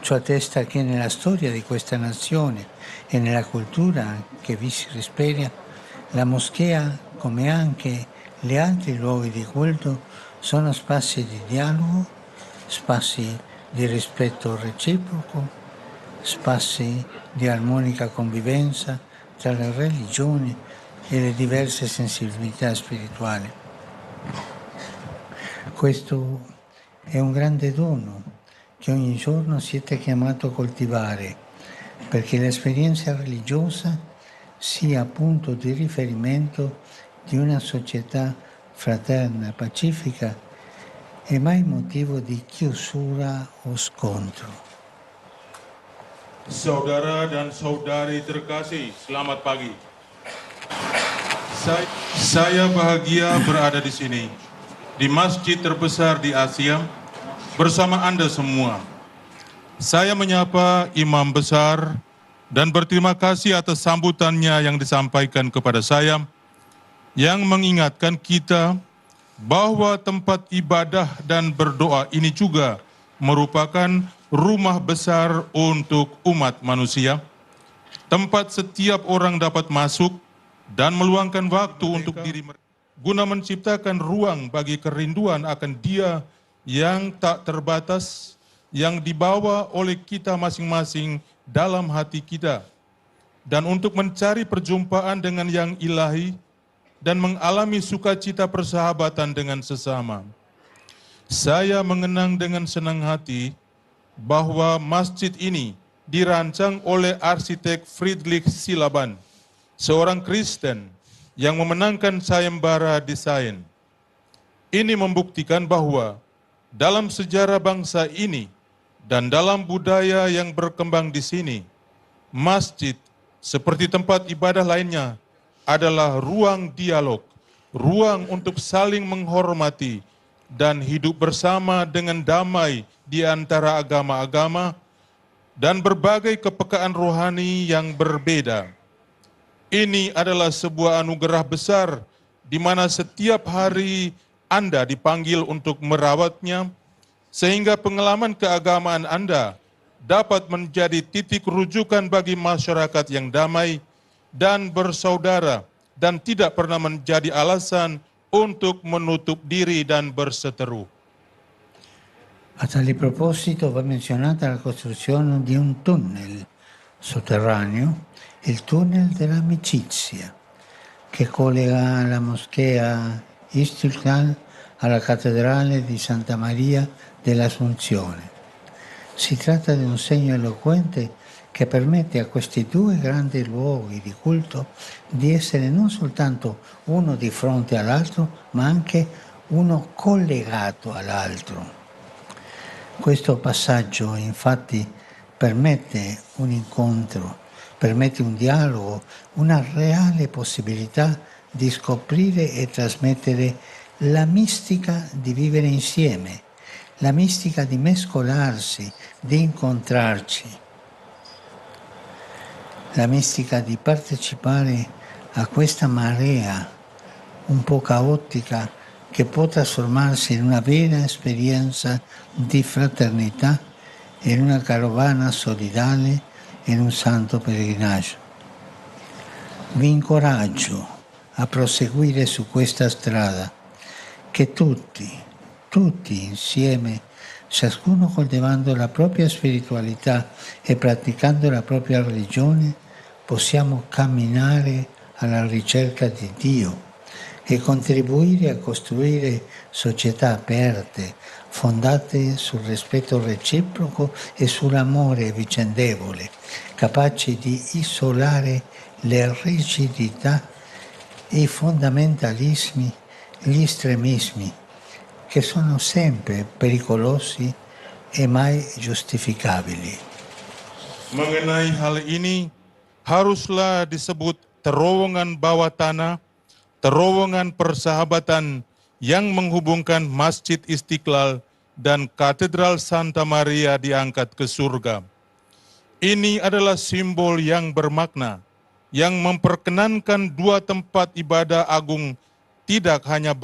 Ciò attesta che nella storia di questa nazione e nella cultura che vi si respira, la moschea, come anche gli altri luoghi di culto, sono spazi di dialogo, spazi di rispetto reciproco, spazi di armonica convivenza tra le religioni e le diverse sensibilità spirituali. Questo è un grande dono che ogni giorno siete chiamato a coltivare, perché l'esperienza religiosa sia punto di riferimento di una società fraterna, pacifica e mai motivo di chiusura o scontro. Saudara dan saudari terkasih, selamat pagi. Saya bahagia berada di sini, di masjid terbesar di Asia, bersama Anda semua. Saya menyapa Imam Besar dan berterima kasih atas sambutannya yang disampaikan kepada saya, yang mengingatkan kita bahwa tempat ibadah dan berdoa ini juga merupakan rumah besar untuk umat manusia, tempat setiap orang dapat masuk dan meluangkan waktu untuk diri mereka, guna menciptakan ruang bagi kerinduan akan Dia yang tak terbatas, yang dibawa oleh kita masing-masing dalam hati kita, dan untuk mencari perjumpaan dengan yang ilahi dan mengalami sukacita persahabatan dengan sesama. Saya mengenang dengan senang hati bahwa masjid ini dirancang oleh arsitek Friedrich Silaban, seorang Kristen yang memenangkan sayembara desain. Ini membuktikan bahwa dalam sejarah bangsa ini dan dalam budaya yang berkembang di sini, masjid seperti tempat ibadah lainnya adalah ruang dialog, ruang untuk saling menghormati dan hidup bersama dengan damai di antara agama-agama dan berbagai kepekaan rohani yang berbeda. Ini adalah sebuah anugerah besar di mana setiap hari Anda dipanggil untuk merawatnya, sehingga pengalaman keagamaan Anda dapat menjadi titik rujukan bagi masyarakat yang damai dan bersaudara, dan tidak pernah menjadi alasan untuk menutup diri dan berseteru. A tale proposito va menzionata la costruzione di un tunnel sotterraneo, il tunnel dell'amicizia, che collega la moschea Istiklal alla cattedrale di Santa Maria dell'Assunzione. Si tratta di un segno eloquente che permette a questi due grandi luoghi di culto di essere non soltanto uno di fronte all'altro, ma anche uno collegato all'altro. Questo passaggio infatti permette un incontro, permette un dialogo, una reale possibilità di scoprire e trasmettere la mistica di vivere insieme, la mistica di mescolarsi, di incontrarci, la mistica di partecipare a questa marea un po' caotica che può trasformarsi in una vera esperienza di fraternità, in una carovana solidale, in un santo pellegrinaggio. Vi incoraggio a proseguire su questa strada che tutti insieme, ciascuno coltivando la propria spiritualità e praticando la propria religione, possiamo camminare alla ricerca di Dio e contribuire a costruire società aperte, fondate sul rispetto reciproco e sull'amore vicendevole, capaci di isolare le rigidità, i fondamentalismi, gli estremismi, che sono sempre pericolosi e mai giustificabili. Mengenai hal ini, haruslah disebut terowongan bawah tanah, terowongan persahabatan yang menghubungkan Masjid Istiqlal dan Katedral Santa Maria diangkat ke surga. Ini adalah simbol yang bermakna, yang memperkenankan dua tempat ibadah agung tidak hanya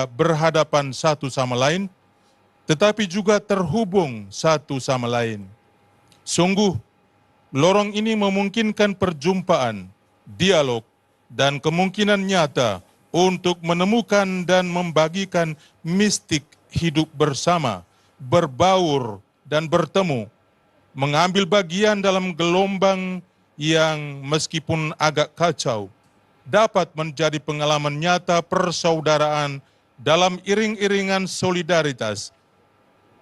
berhadapan satu sama lain, tetapi juga terhubung satu sama lain. Sungguh, lorong ini memungkinkan perjumpaan, dialog, dan kemungkinan nyata untuk menemukan dan membagikan mistik hidup bersama, berbaur, dan bertemu, mengambil bagian dalam gelombang yang meskipun agak kacau, dapat menjadi pengalaman nyata persaudaraan dalam iring-iringan solidaritas,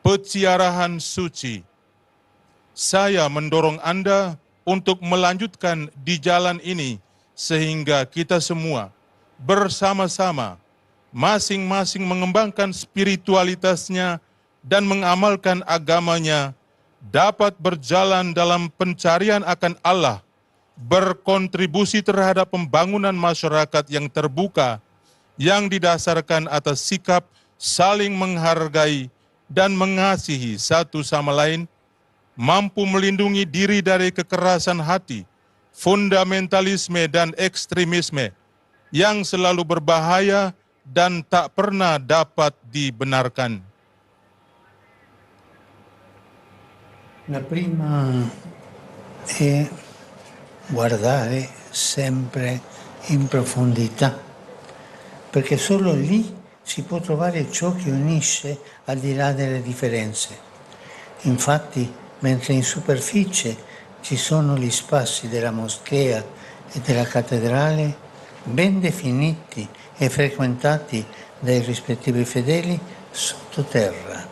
peziarahan suci. Saya mendorong Anda untuk melanjutkan di jalan ini sehingga kita semua bersama-sama masing-masing mengembangkan spiritualitasnya dan mengamalkan agamanya dapat berjalan dalam pencarian akan Allah, berkontribusi terhadap pembangunan masyarakat yang terbuka, yang didasarkan atas sikap saling menghargai dan mengasihi satu sama lain, mampu melindungi diri dari kekerasan hati, fundamentalisme dan ekstremisme yang selalu berbahaya dan tak pernah dapat dibenarkan. La prima è guardare sempre in profondità, perché solo lì si può trovare ciò che unisce al di là delle differenze. Infatti, mentre in superficie ci sono gli spazi della moschea e della cattedrale, ben definiti e frequentati dai rispettivi fedeli, sottoterra,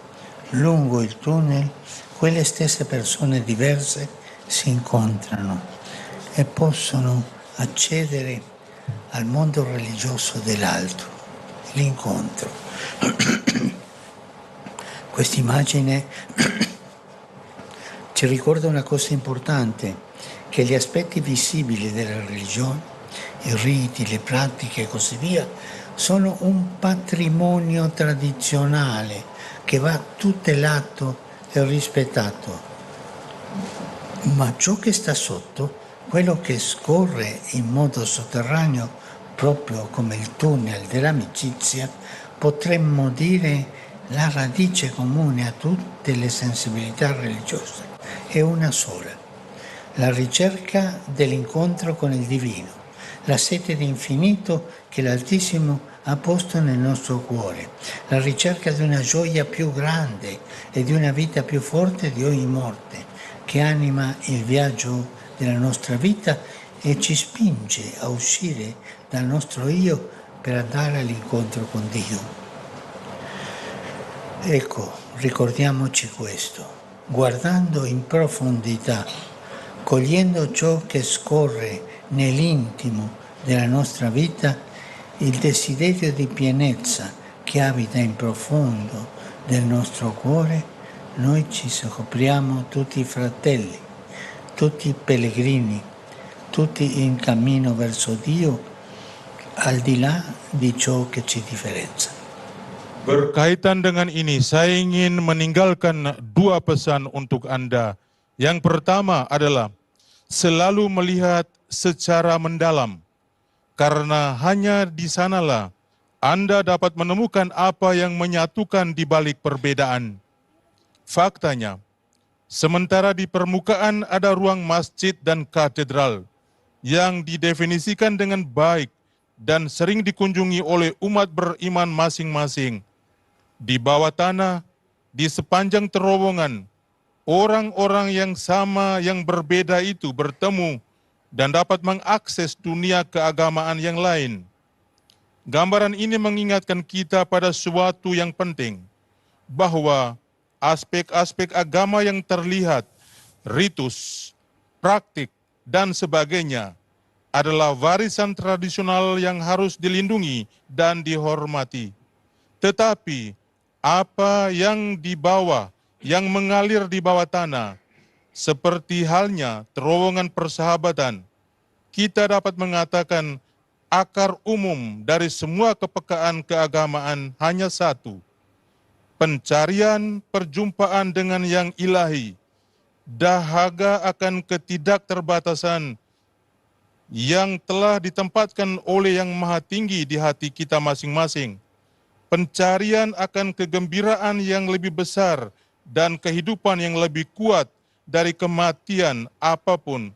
lungo il tunnel, quelle stesse persone diverse si incontrano e possono accedere al mondo religioso dell'altro, l'incontro. Quest'immagine ci ricorda una cosa importante, che gli aspetti visibili della religione, i riti, le pratiche e così via, sono un patrimonio tradizionale che va tutelato e rispettato. Ma ciò che sta sotto, quello che scorre in modo sotterraneo, proprio come il tunnel dell'amicizia, potremmo dire la radice comune a tutte le sensibilità religiose, è una sola: la ricerca dell'incontro con il divino, la sete di infinito che l'Altissimo ha posto nel nostro cuore, la ricerca di una gioia più grande e di una vita più forte di ogni morte, che anima il viaggio della nostra vita e ci spinge a uscire dal nostro io per andare all'incontro con Dio. Ecco, ricordiamoci questo, guardando in profondità, cogliendo ciò che scorre nell'intimo della nostra vita, il desiderio di pienezza che abita in profondo del nostro cuore, noi ci scopriamo tutti fratelli, tutti pellegrini, tutti in cammino verso Dio, al di là di ciò che ci differenzia. Berkaitan dengan ini, saya ingin meninggalkan dua pesan untuk Anda. Yang pertama adalah selalu melihat secara mendalam, karena hanya di sanalah Anda dapat menemukan apa yang menyatukan di balik perbedaan. Faktanya, sementara di permukaan ada ruang masjid dan katedral yang didefinisikan dengan baik dan sering dikunjungi oleh umat beriman masing-masing, di bawah tanah, di sepanjang terowongan, orang-orang yang sama yang berbeda itu bertemu dan dapat mengakses dunia keagamaan yang lain. Gambaran ini mengingatkan kita pada suatu yang penting, bahwa aspek-aspek agama yang terlihat, ritus, praktik, dan sebagainya adalah warisan tradisional yang harus dilindungi dan dihormati. Tetapi apa yang di bawah, yang mengalir di bawah tanah, seperti halnya terowongan persahabatan, kita dapat mengatakan akar umum dari semua kepekaan keagamaan hanya satu: pencarian perjumpaan dengan yang ilahi, dahaga akan ketidakterbatasan yang telah ditempatkan oleh Yang Maha Tinggi di hati kita masing-masing, pencarian akan kegembiraan yang lebih besar dan kehidupan yang lebih kuat dari kematian apapun,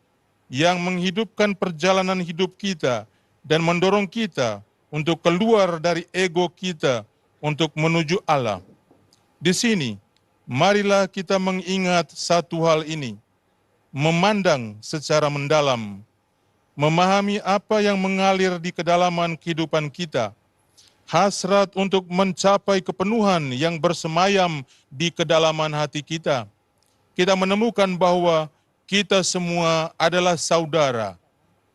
yang menghidupkan perjalanan hidup kita dan mendorong kita untuk keluar dari ego kita untuk menuju Allah. Di sini, marilah kita mengingat satu hal ini, memandang secara mendalam, memahami apa yang mengalir di kedalaman kehidupan kita, hasrat untuk mencapai kepenuhan yang bersemayam di kedalaman hati kita. Kita menemukan bahwa kita semua adalah saudara,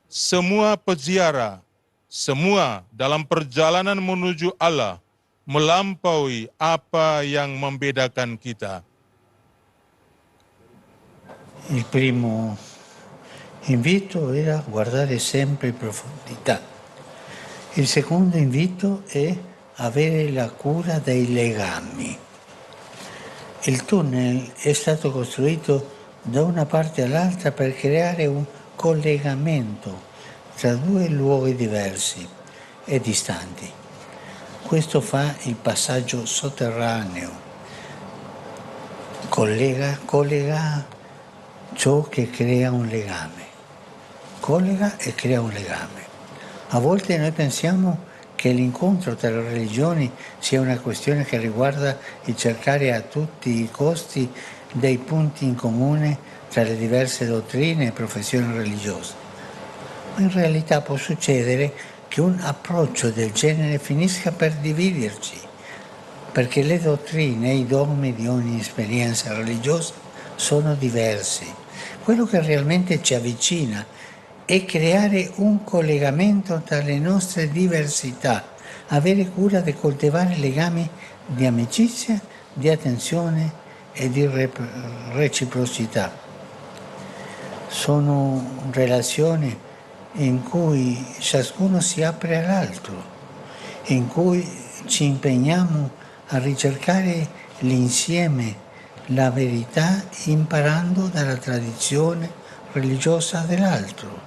semua peziarah, semua dalam perjalanan menuju Allah, melampaui apa yang membedakan kita. Il primo invito era guardare sempre in profondità. Il secondo invito è avere la cura dei legami. Il tunnel è stato costruito da una parte all'altra per creare un collegamento tra due luoghi diversi e distanti. Questo fa il passaggio sotterraneo, collega ciò che crea un legame, collega e crea un legame. A volte noi pensiamo che l'incontro tra le religioni sia una questione che riguarda il cercare a tutti i costi dei punti in comune tra le diverse dottrine e professioni religiose. Ma in realtà può succedere che un approccio del genere finisca per dividerci, perché le dottrine e i dogmi di ogni esperienza religiosa sono diversi. Quello che realmente ci avvicina è creare un collegamento tra le nostre diversità, avere cura di coltivare legami di amicizia, di attenzione e di reciprocità. Sono relazioni in cui ciascuno si apre all'altro, in cui ci impegniamo a ricercare l'insieme, la verità, imparando dalla tradizione religiosa dell'altro.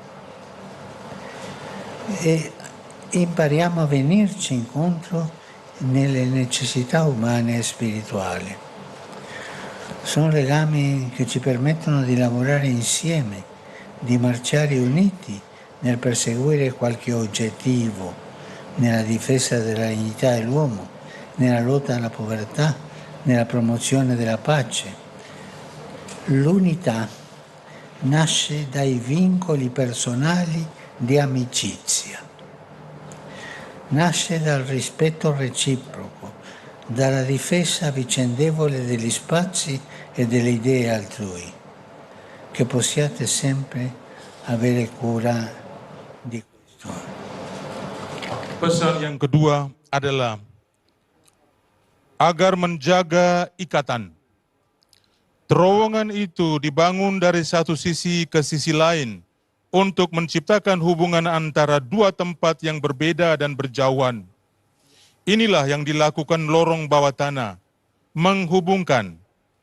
E impariamo a venirci incontro nelle necessità umane e spirituali. Sono legami che ci permettono di lavorare insieme, di marciare uniti nel perseguire qualche obiettivo, nella difesa della dignità dell'uomo, nella lotta alla povertà, nella promozione della pace. L'unità nasce dai vincoli personali di amicizia, nasce dal rispetto reciproco, dalla difesa vicendevole degli spazi e delle idee altrui, che possiate sempre avere cura di questo. Pesan yang kedua adalah agar menjaga ikatan. Terowongan itu dibangun dari satu sisi ke sisi lain untuk menciptakan hubungan antara dua tempat yang berbeda dan berjauhan. Inilah yang dilakukan lorong bawah tanah, menghubungkan,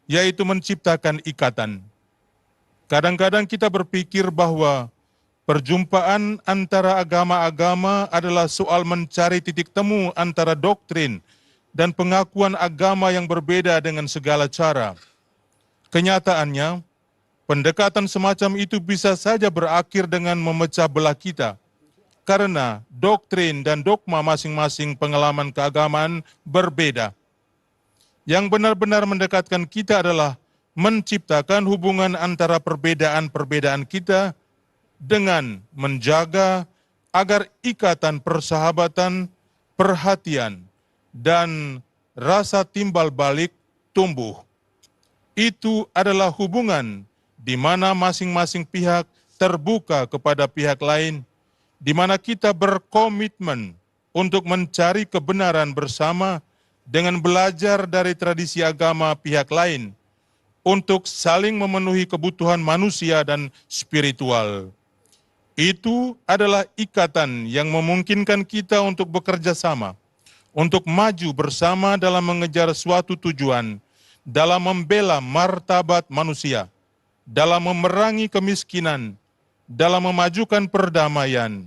yaitu menciptakan ikatan. Kadang-kadang kita berpikir bahwa perjumpaan antara agama-agama adalah soal mencari titik temu antara doktrin dan pengakuan agama yang berbeda dengan segala cara. Kenyataannya, pendekatan semacam itu bisa saja berakhir dengan memecah belah kita, karena doktrin dan dogma masing-masing pengalaman keagamaan berbeda. Yang benar-benar mendekatkan kita adalah menciptakan hubungan antara perbedaan-perbedaan kita dengan menjaga agar ikatan persahabatan, perhatian, dan rasa timbal balik tumbuh. Itu adalah hubungan di mana masing-masing pihak terbuka kepada pihak lain, di mana kita berkomitmen untuk mencari kebenaran bersama dengan belajar dari tradisi agama pihak lain, untuk saling memenuhi kebutuhan manusia dan spiritual. Itu adalah ikatan yang memungkinkan kita untuk bekerja sama, untuk maju bersama dalam mengejar suatu tujuan, dalam membela martabat manusia, dalam memerangi kemiskinan, dalam memajukan perdamaian.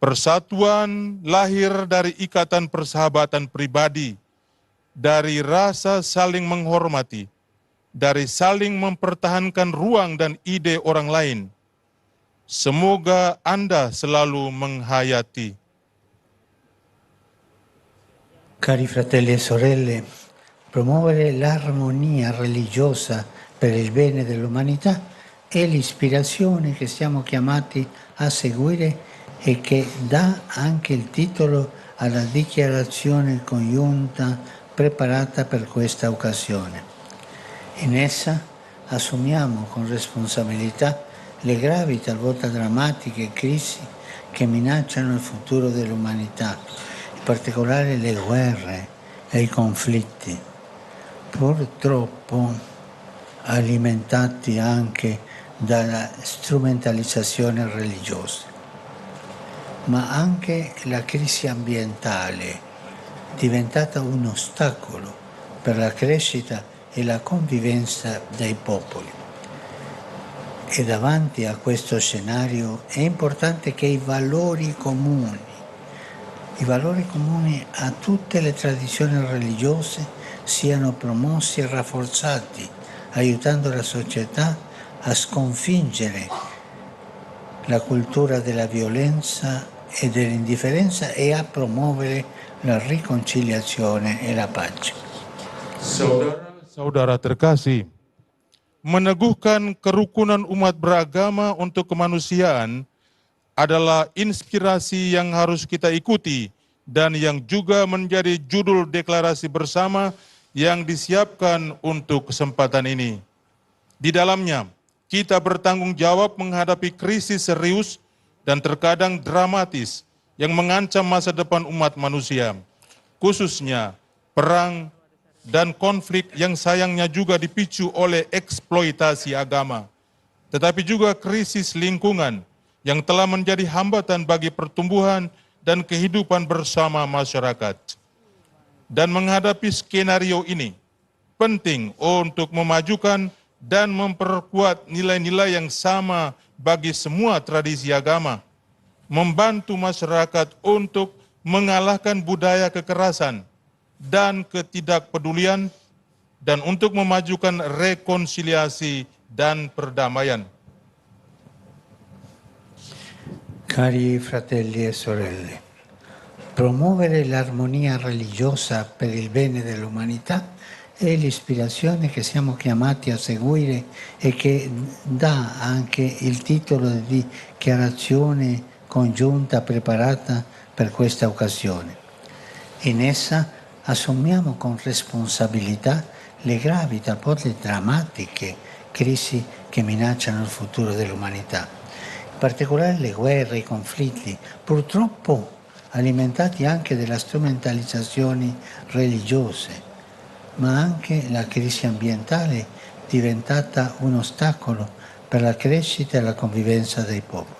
Persatuan lahir dari ikatan persahabatan pribadi, dari rasa saling menghormati, dari saling mempertahankan ruang dan ide orang lain. Semoga Anda selalu menghayati. Cari fratelli e sorelle, promuovere l'armonia religiosa per il bene dell'umanità è l'ispirazione che siamo chiamati a seguire e che dà anche il titolo alla dichiarazione congiunta preparata per questa occasione. In essa assumiamo con responsabilità le gravi, talvolta drammatiche crisi che minacciano il futuro dell'umanità, in particolare le guerre e i conflitti, purtroppo alimentati anche dalla strumentalizzazione religiosa, ma anche la crisi ambientale, diventata un ostacolo per la crescita e la convivenza dei popoli. E davanti a questo scenario è importante che i valori comuni a tutte le tradizioni religiose siano promossi e rafforzati, aiutando la società a sconfiggere la cultura della violenza e dell'indifferenza e a promuovere la riconciliazione e la pace. Saudara-saudara terkasih, meneguhkan kerukunan umat beragama untuk kemanusiaan adalah inspirasi yang harus kita ikuti dan yang juga menjadi judul deklarasi bersama yang disiapkan untuk kesempatan ini. Di dalamnya, kita bertanggung jawab menghadapi krisis serius dan terkadang dramatis yang mengancam masa depan umat manusia, khususnya perang dan konflik yang sayangnya juga dipicu oleh eksploitasi agama, tetapi juga krisis lingkungan yang telah menjadi hambatan bagi pertumbuhan dan kehidupan bersama masyarakat. Dan menghadapi skenario ini, penting untuk memajukan dan memperkuat nilai-nilai yang sama bagi semua tradisi agama, membantu masyarakat untuk mengalahkan budaya kekerasan dan ketidakpedulian, dan untuk memajukan rekonsiliasi dan perdamaian. Cari fratelli e sorelle, promuovere l'armonia religiosa per il bene dell'umanità è l'ispirazione che siamo chiamati a seguire e che dà anche il titolo di dichiarazione congiunta preparata per questa occasione. In essa assumiamo con responsabilità le gravi, talvolta drammatiche crisi che minacciano il futuro dell'umanità. In particolare le guerre, i conflitti, purtroppo alimentati anche dalla strumentalizzazione religiose, ma anche la crisi ambientale diventata un ostacolo per la crescita e la convivenza dei popoli.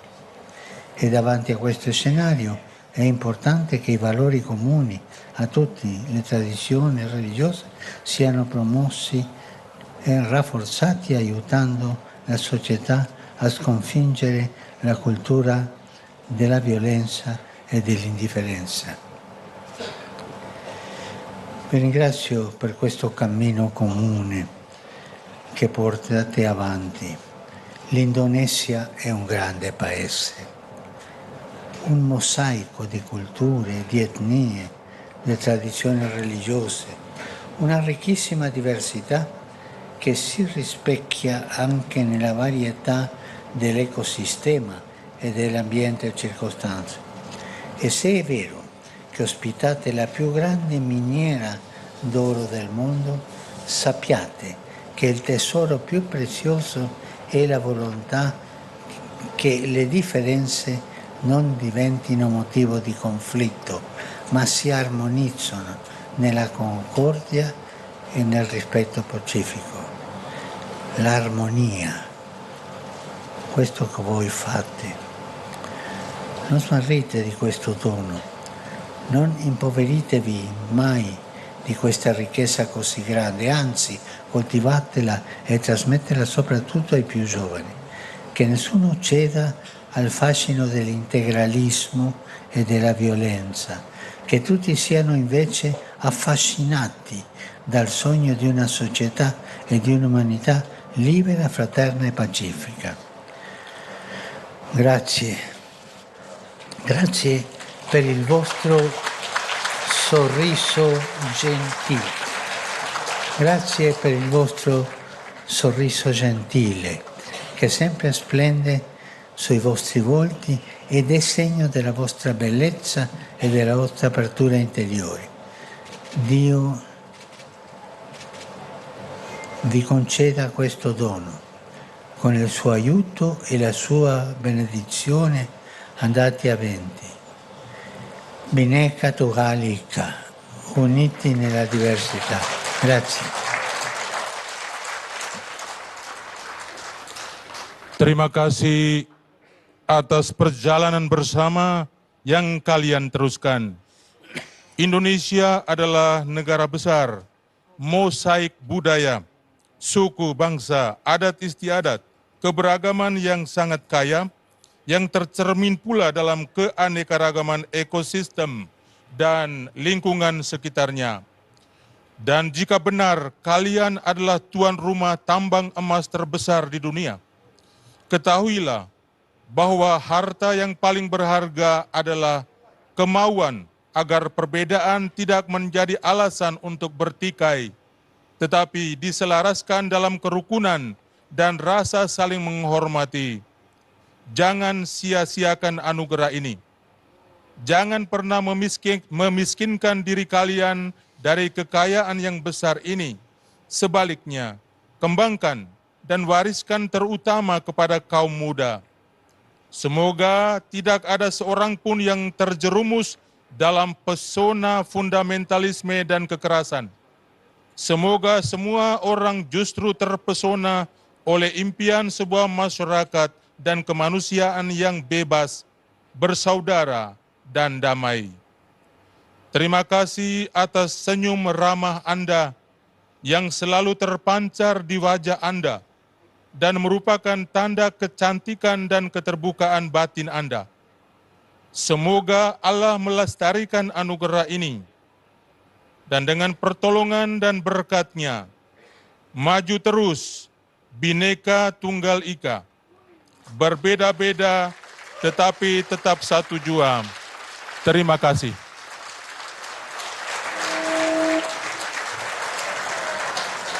E davanti a questo scenario È importante che i valori comuni a tutte le tradizioni religiose siano promossi e rafforzati, aiutando la società a sconfiggere la cultura della violenza e dell'indifferenza. Vi ringrazio per questo cammino comune che portate avanti. L'Indonesia è un grande paese, un mosaico di culture, di etnie, di tradizioni religiose, una ricchissima diversità che si rispecchia anche nella varietà dell'ecosistema e dell'ambiente circostante. E se è vero che ospitate la più grande miniera d'oro del mondo, sappiate che il tesoro più prezioso è la volontà che le differenze non diventino motivo di conflitto, ma si armonizzano nella concordia e nel rispetto pacifico. L'armonia, questo che voi fate. Non smarrite di questo dono, non impoveritevi mai di questa ricchezza così grande, anzi coltivatela e trasmettetela soprattutto ai più giovani, che nessuno ceda al fascino dell'integralismo e della violenza, che tutti siano invece affascinati dal sogno di una società e di un'umanità libera, fraterna e pacifica. Grazie. Grazie per il vostro sorriso gentile. Grazie per il vostro sorriso gentile, che sempre splende sui vostri volti ed è segno della vostra bellezza e della vostra apertura interiore. Dio vi conceda questo dono. Con il suo aiuto e la sua benedizione andate avanti. Bhinneka Tunggal Ika, uniti nella diversità. Grazie. Terima kasih atas perjalanan bersama yang kalian teruskan. Indonesia adalah negara besar, mosaik budaya, suku, bangsa, adat istiadat, keberagaman yang sangat kaya, yang tercermin pula dalam keanekaragaman ekosistem dan lingkungan sekitarnya. Dan jika benar kalian adalah tuan rumah tambang emas terbesar di dunia, ketahuilah bahwa harta yang paling berharga adalah kemauan agar perbedaan tidak menjadi alasan untuk bertikai, tetapi diselaraskan dalam kerukunan dan rasa saling menghormati. Jangan sia-siakan anugerah ini. Jangan pernah memiskinkan diri kalian dari kekayaan yang besar ini. Sebaliknya, kembangkan dan wariskan terutama kepada kaum muda. Semoga tidak ada seorang pun yang terjerumus dalam pesona fundamentalisme dan kekerasan. Semoga semua orang justru terpesona oleh impian sebuah masyarakat dan kemanusiaan yang bebas, bersaudara, dan damai. Terima kasih atas senyum ramah Anda yang selalu terpancar di wajah Anda dan merupakan tanda kecantikan dan keterbukaan batin Anda. Semoga Allah melestarikan anugerah ini dan dengan pertolongan dan berkat-Nya maju terus Bhinneka Tunggal Ika. Berbeda-beda tetapi tetap satu jua. Terima kasih.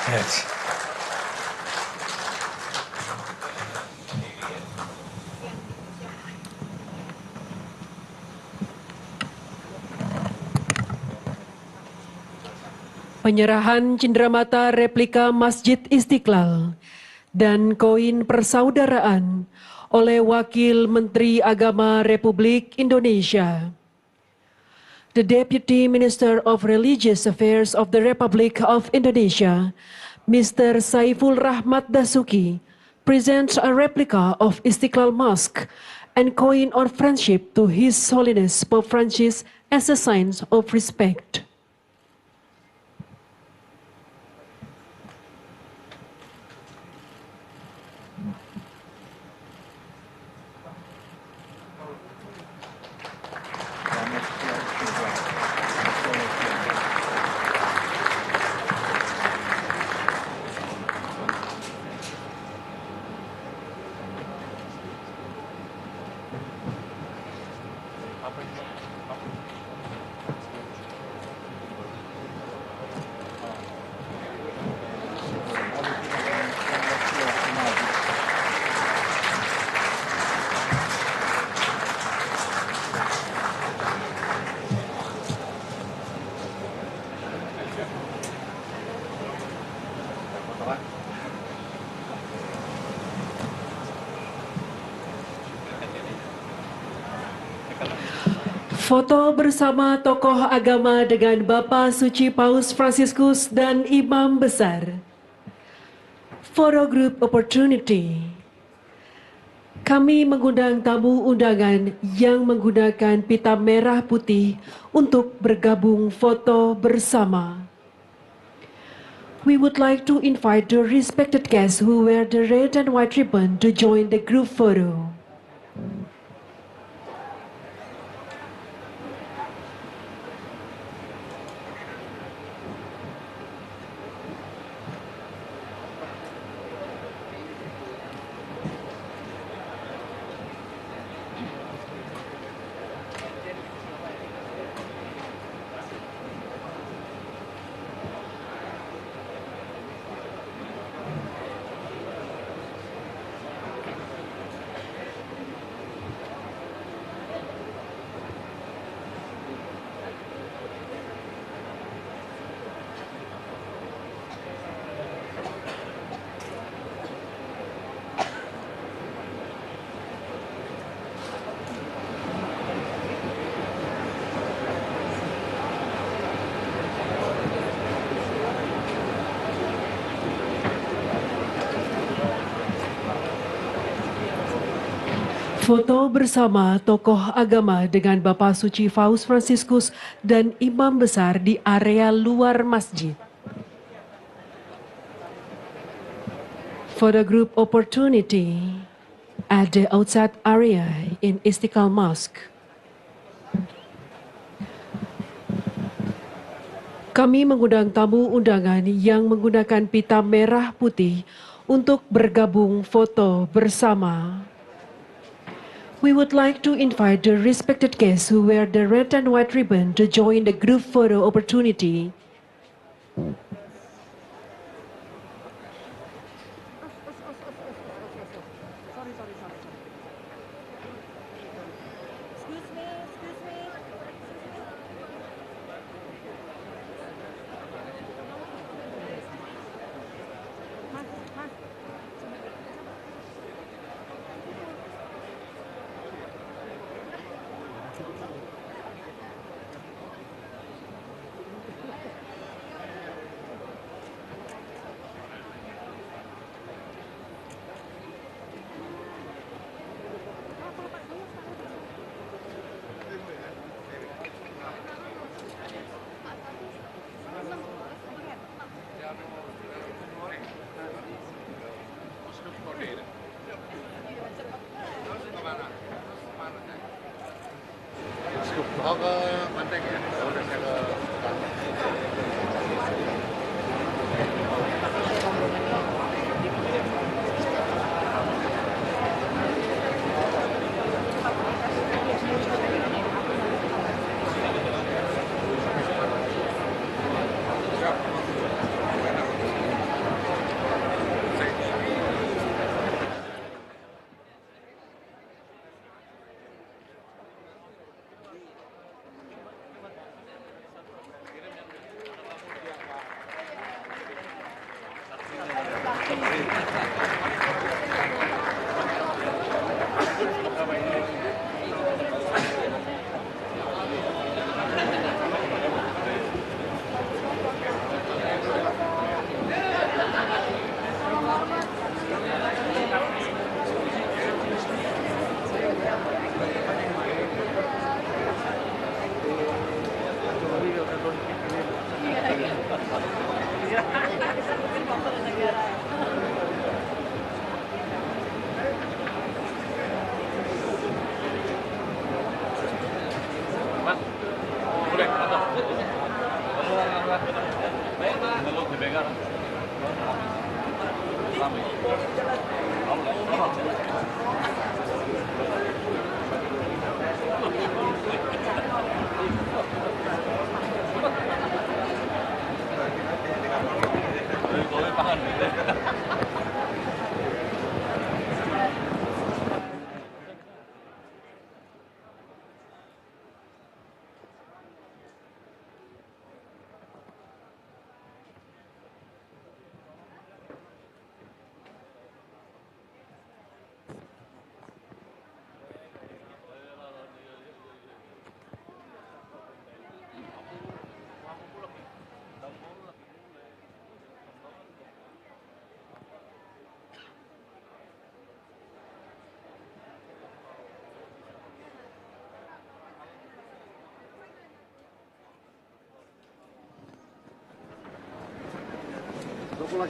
Grazie. Penyerahan cenderamata replika Masjid Istiqlal dan koin persaudaraan oleh Wakil Menteri Agama Republik Indonesia. The Deputy Minister of Religious Affairs of the Republic of Indonesia, Mr. Saiful Rahmat Dasuki, presents a replica of Istiqlal Mosque and coin our friendship to His Holiness Pope Francis as a sign of respect. Foto bersama tokoh agama dengan Bapak Suci Paus Fransiskus dan Imam Besar. Photo group opportunity. Kami mengundang tamu undangan yang menggunakan pita merah putih untuk bergabung foto bersama. We would like to invite the respected guests who wear the red and white ribbon to join the group photo. Foto bersama tokoh agama dengan Bapak Suci Paus Fransiskus dan Imam Besar di area luar masjid. Photo group opportunity at the outside area in Istiqlal Mosque. Kami mengundang tamu undangan yang menggunakan pita merah putih untuk bergabung foto bersama. We would like to invite the respected guests who wear the red and white ribbon to join the group photo opportunity. Pengambilan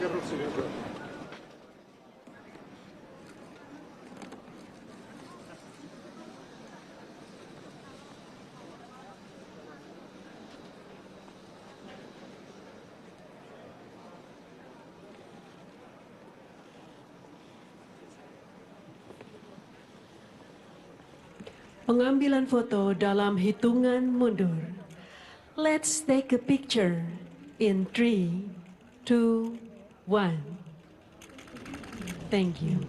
foto dalam hitungan mundur. Let's take a picture in 3, 2, 1. Thank you.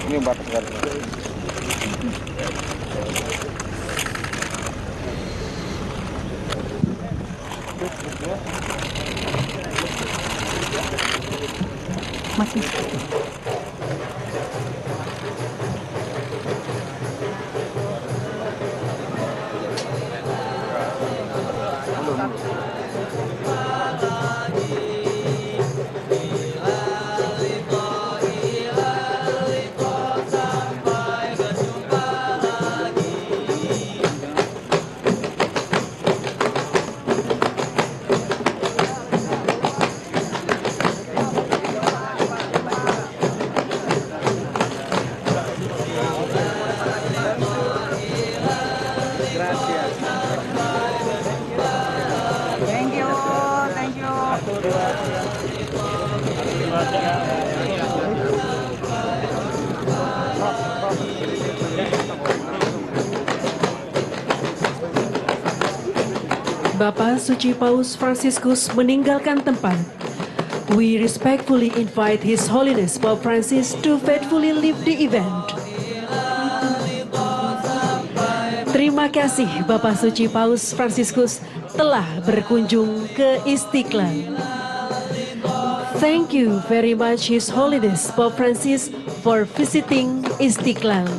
Ini batas garis. Masih. Bapak Suci Paus Fransiskus meninggalkan tempat. We respectfully invite His Holiness Pope Francis to faithfully leave the event. Terima kasih Bapak Suci Paus Fransiskus telah berkunjung ke Istiqlal. Thank you very much His Holiness Pope Francis for visiting Istiqlal.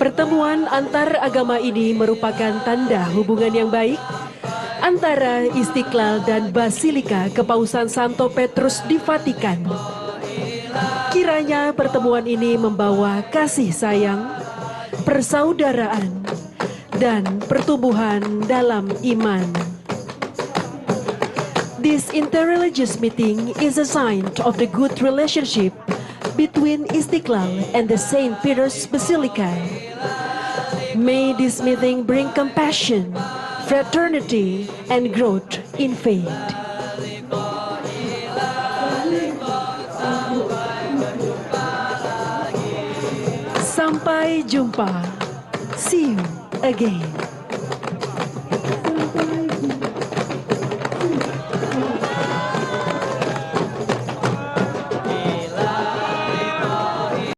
Pertemuan antar agama ini merupakan tanda hubungan yang baik antara Istiqlal dan Basilika Kepausan Santo Petrus di Vatikan. Kiranya pertemuan ini membawa kasih sayang, persaudaraan, dan pertumbuhan dalam iman. This interreligious meeting is a sign of the good relationship between Istiqlal and the St. Peter's Basilica. May this meeting bring compassion, fraternity, and growth in faith. Sampai jumpa. See you again.